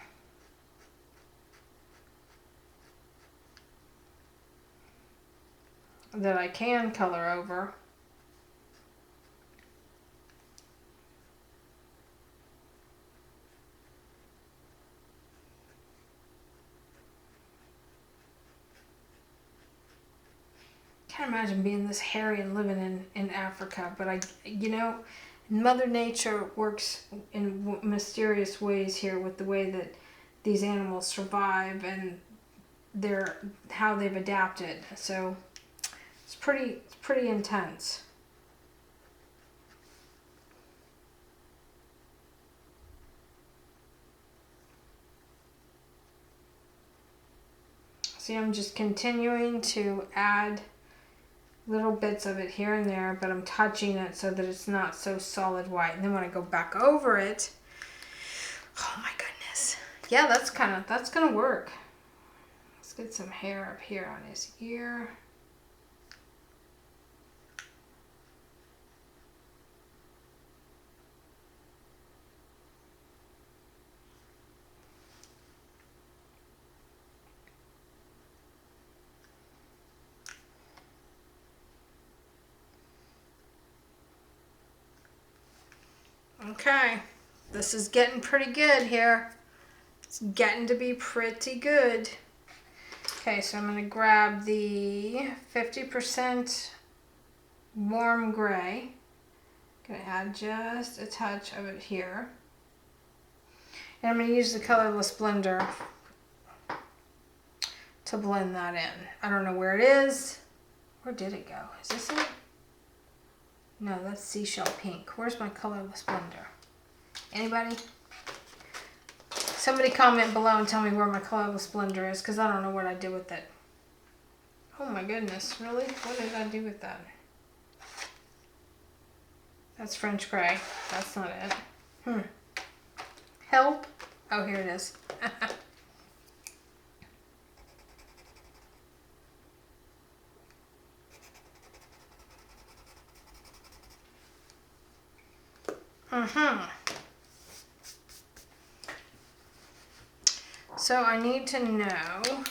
That I can color over. Can't imagine being this hairy and living in Africa, but Mother Nature works in mysterious ways here with the way that these animals survive and how they've adapted. So it's pretty intense. See, I'm just continuing to add little bits of it here and there, but I'm touching it so that it's not so solid white. And then when I go back over it, oh my goodness. Yeah, that's gonna work. Let's get some hair up here on his ear. Okay, this is getting pretty good here. It's getting to be pretty good. Okay, so I'm going to grab the 50% warm gray. Going to add just a touch of it here. And I'm going to use the colorless blender to blend that in. I don't know where it is. Where did it go? Is this it? No, that's seashell pink. Where's my colorless blender? Anybody? Somebody comment below and tell me where my colorless blender is, because I don't know what I did with it. Oh my goodness, really? What did I do with that? That's French gray. That's not it. Help. Oh, here it is. So I need to know if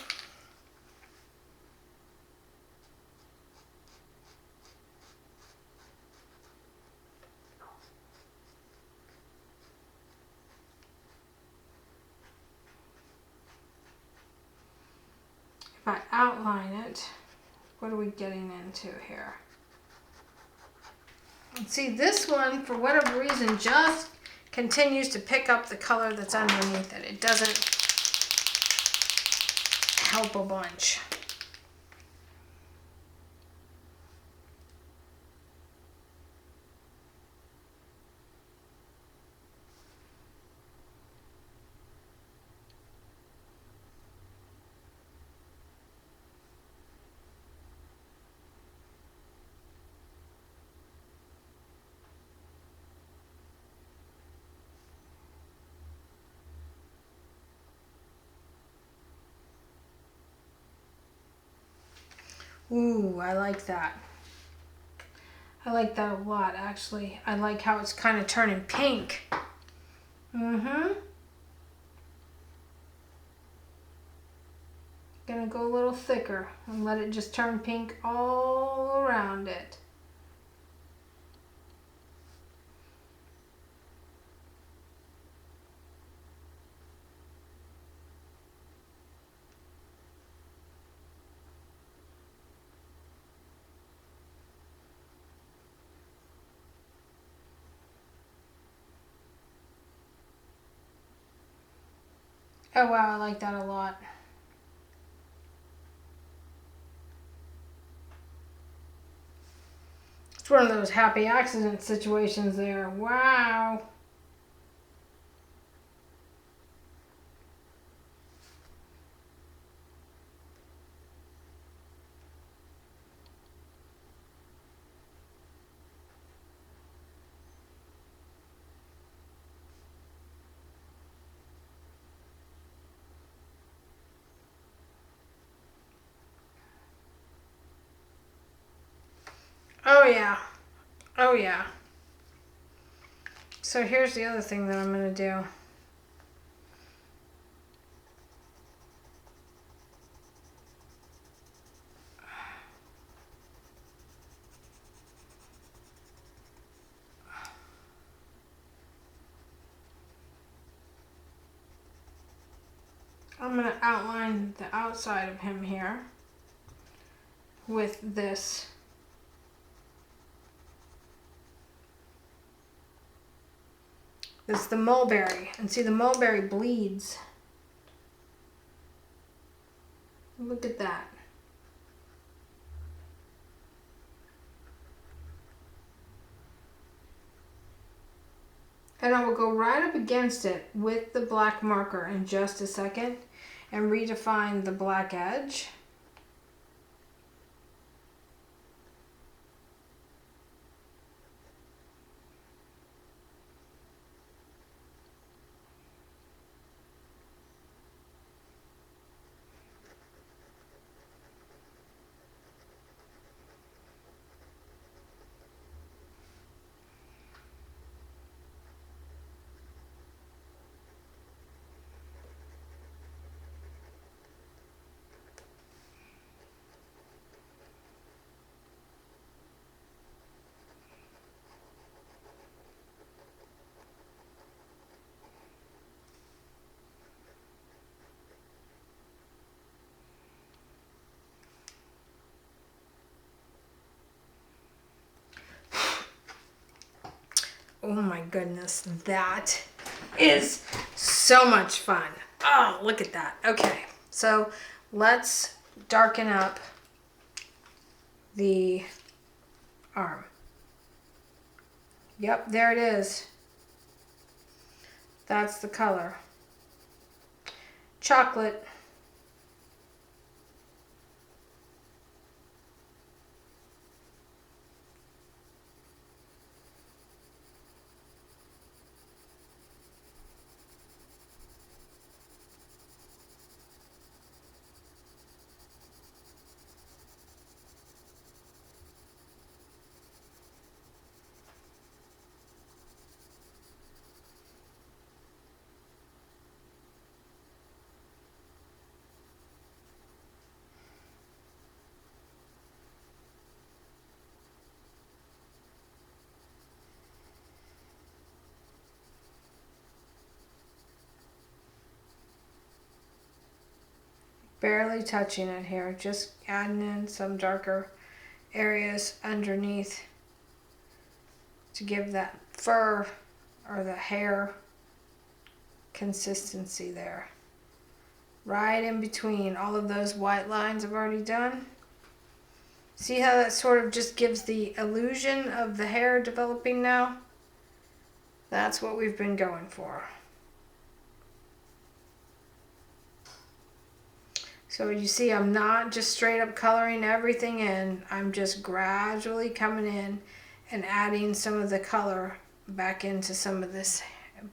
I outline it, what are we getting into here? And see, this one, for whatever reason, just continues to pick up the color that's underneath it. It doesn't help a bunch. Ooh, I like that. I like that a lot, actually. I like how it's kind of turning pink. Gonna go a little thicker and let it just turn pink all around it. Oh wow, I like that a lot. It's one of those happy accident situations there. Wow. Oh yeah. Oh yeah. So here's the other thing that I'm going to do. I'm going to outline the outside of him here with this. It's the mulberry. And see, the mulberry bleeds. Look at that. And I will go right up against it with the black marker in just a second and redefine the black edge. Oh my goodness, that is so much fun. Oh, look at that. Okay, so let's darken up the arm. Yep, there it is. That's the color. Chocolate. Barely touching it here, just adding in some darker areas underneath to give that fur or the hair consistency there. Right in between all of those white lines I've already done. See how that sort of just gives the illusion of the hair developing now? That's what we've been going for. So you see, I'm not just straight up coloring everything in. I'm just gradually coming in and adding some of the color back into some of this,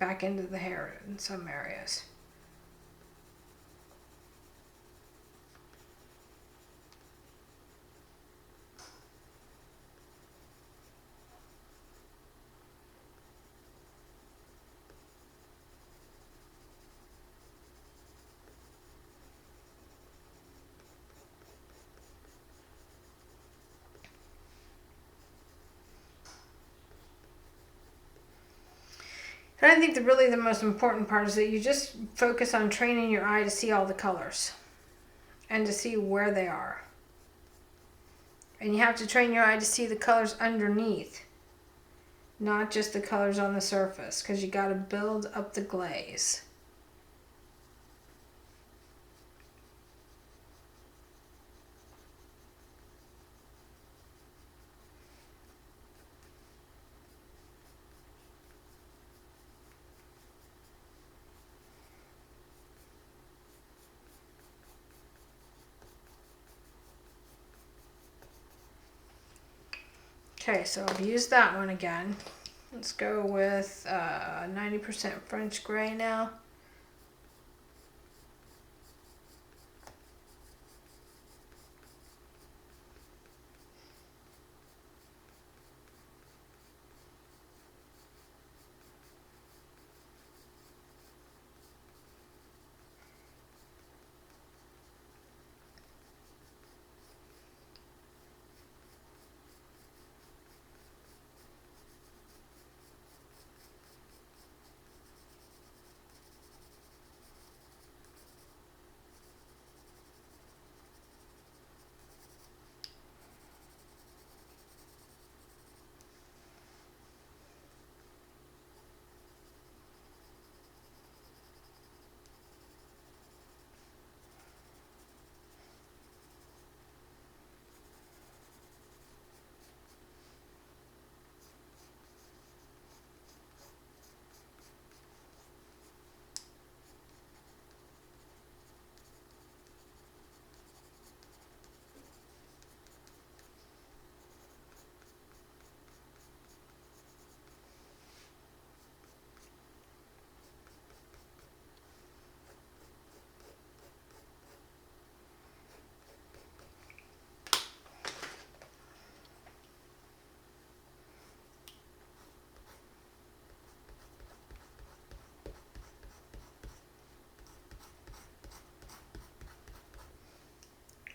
back into the hair in some areas. And I think that really the most important part is that you just focus on training your eye to see all the colors and to see where they are. And you have to train your eye to see the colors underneath, not just the colors on the surface, because you got to build up the glaze. Okay, so I've used that one again. Let's go with 90% French gray now.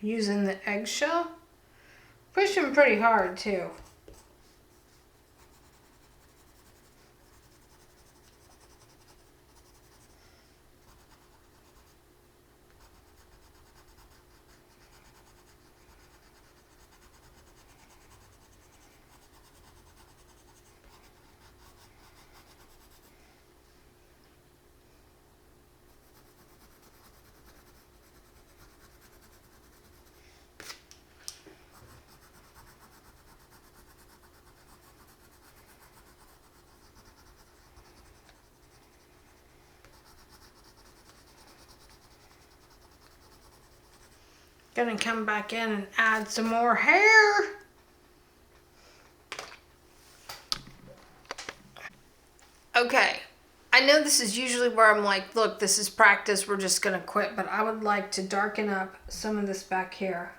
Using the eggshell. Pushing pretty hard too. Gonna come back in and add some more hair. Okay, I know this is usually where I'm like, look, this is practice, we're just gonna quit, but I would like to darken up some of this back here.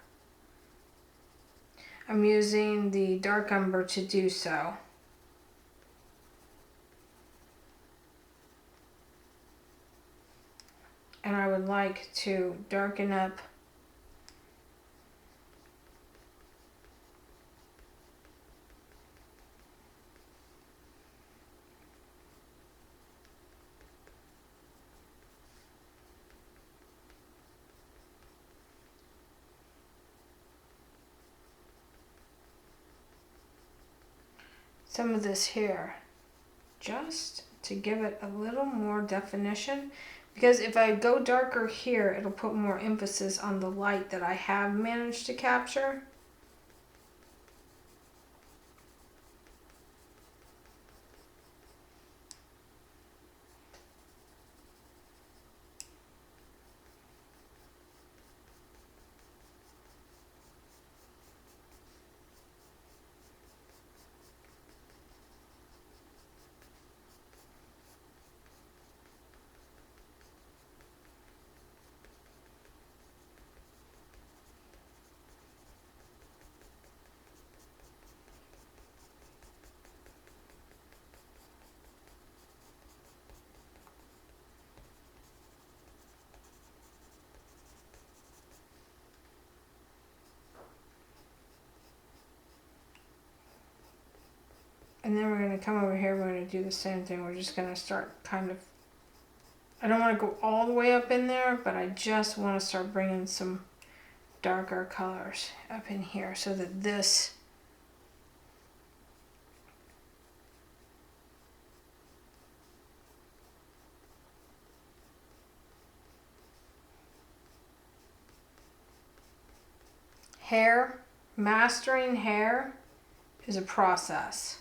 I'm using the dark umber to do so. And I would like to darken up some of this here, just to give it a little more definition. Because if I go darker here, it'll put more emphasis on the light that I have managed to capture. And then we're going to come over here, we're going to do the same thing. We're just going to start kind of, I don't want to go all the way up in there, but I just want to start bringing some darker colors up in here so that this hair, mastering hair is a process.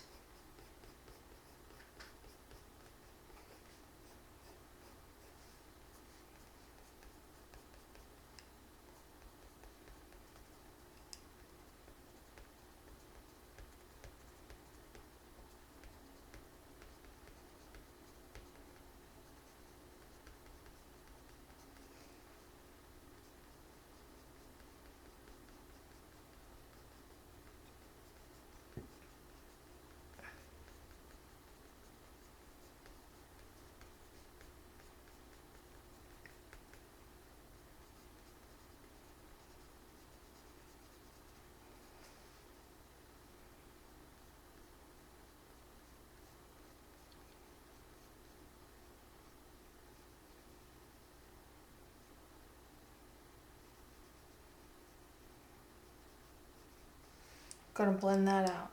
Gonna blend that out.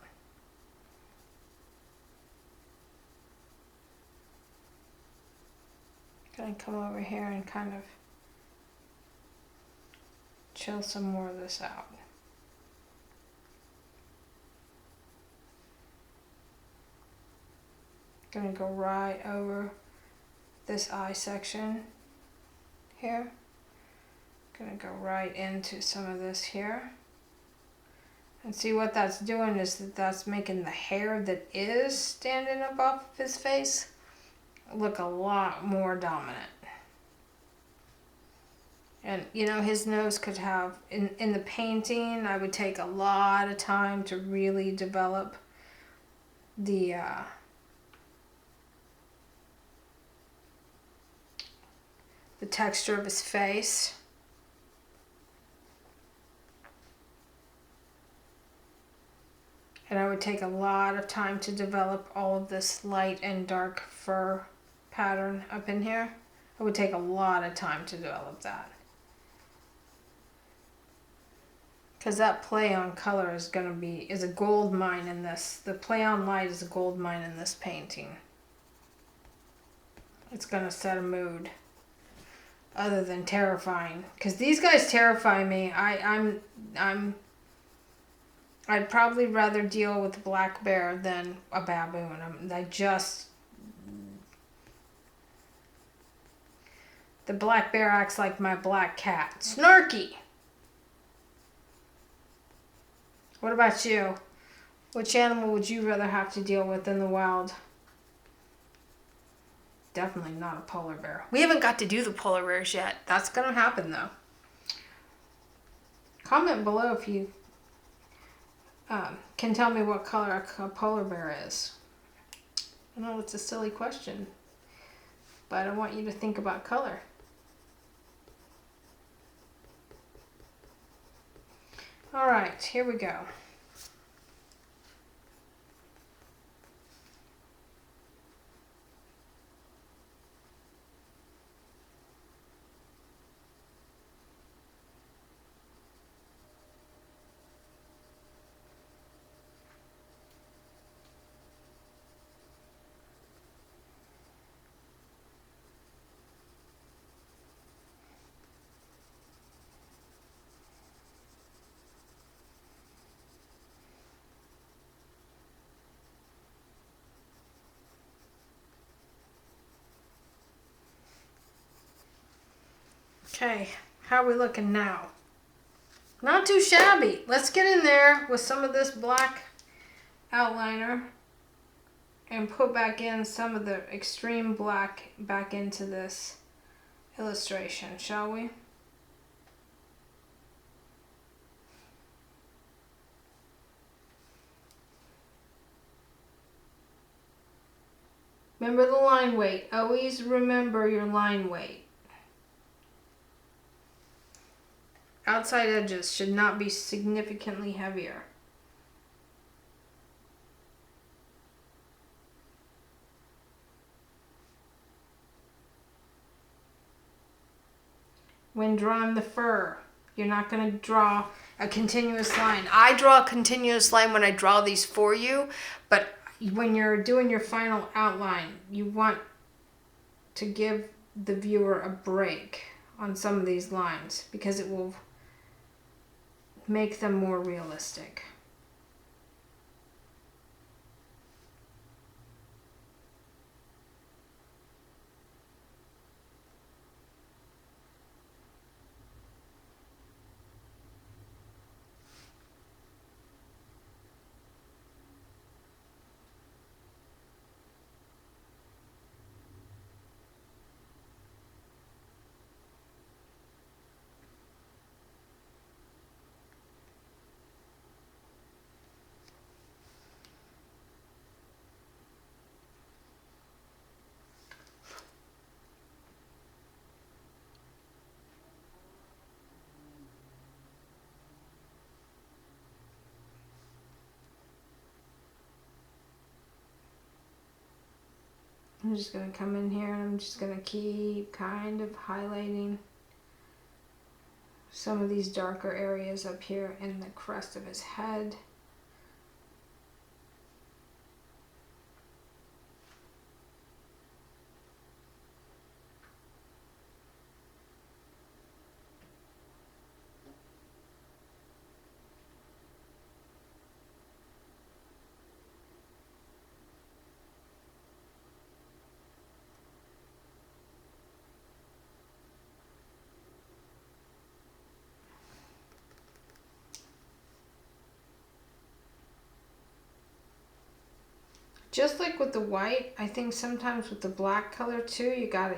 Gonna come over here and kind of chill some more of this out. Gonna go right over this eye section here. Gonna go right into some of this here. And see what that's doing is that's making the hair that is standing up off of his face look a lot more dominant. And you know, his nose could have, in the painting, I would take a lot of time to really develop the texture of his face. And I would take a lot of time to develop all of this light and dark fur pattern up in here. It would take a lot of time to develop that. Because that play on color is a gold mine in this. The play on light is a gold mine in this painting. It's gonna set a mood other than terrifying. Because these guys terrify me. I'd probably rather deal with a black bear than a baboon. The black bear acts like my black cat. Snarky! What about you? Which animal would you rather have to deal with in the wild? Definitely not a polar bear. We haven't got to do the polar bears yet. That's gonna happen though. Comment below if you can tell me what color a polar bear is. I know it's a silly question, but I want you to think about color. All right, here we go. Okay, how are we looking now? Not too shabby. Let's get in there with some of this black outliner and put back in some of the extreme black back into this illustration, shall we? Remember the line weight. Always remember your line weight. Outside edges should not be significantly heavier. When drawing the fur, you're not going to draw a continuous line. I draw a continuous line when I draw these for you, but when you're doing your final outline, you want to give the viewer a break on some of these lines because it will make them more realistic. I'm just going to come in here and I'm just going to keep kind of highlighting some of these darker areas up here in the crest of his head. Just like with the white, I think sometimes with the black color too, you gotta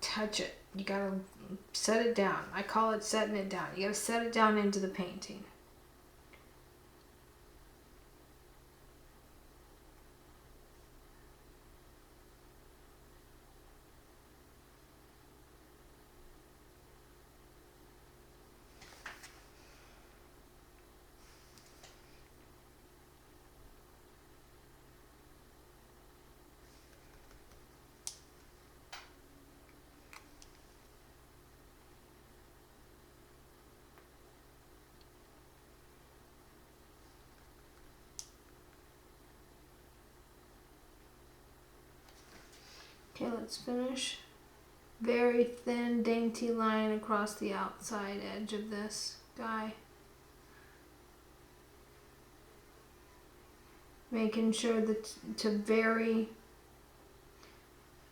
touch it. You gotta set it down. I call it setting it down. You gotta set it down into the painting. Okay, let's finish. Very thin, dainty line across the outside edge of this guy. Making sure that to vary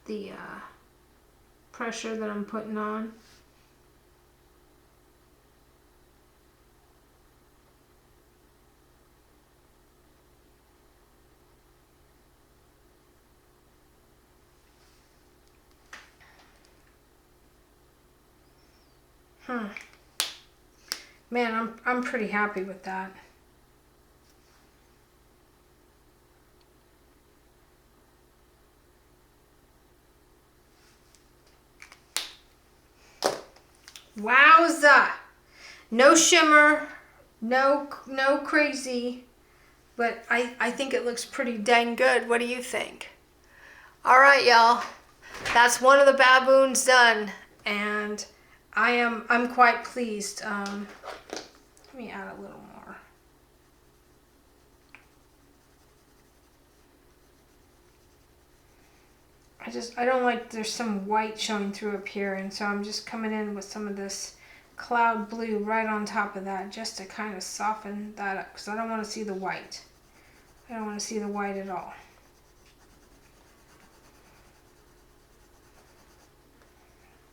the pressure that I'm putting on. Man, I'm pretty happy with that. Wowza! No shimmer, no crazy, but I think it looks pretty dang good. What do you think? All right, y'all. That's one of the baboons done, and I'm quite pleased. Let me add a little more. I don't like there's some white showing through up here, and so I'm just coming in with some of this cloud blue right on top of that just to kind of soften that up, because I don't want to see the white. I don't want to see the white at all.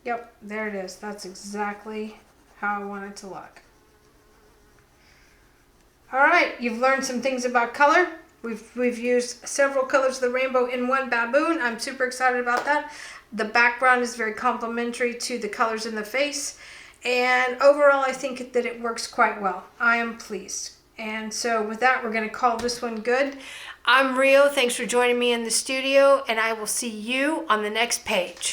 Yep, there it is. That's exactly how I want it to look. All right, you've learned some things about color. We've used several colors of the rainbow in one baboon. I'm super excited about that. The background is very complementary to the colors in the face. And overall, I think that it works quite well. I am pleased. And so with that, we're going to call this one good. I'm Rio. Thanks for joining me in the studio, and I will see you on the next page.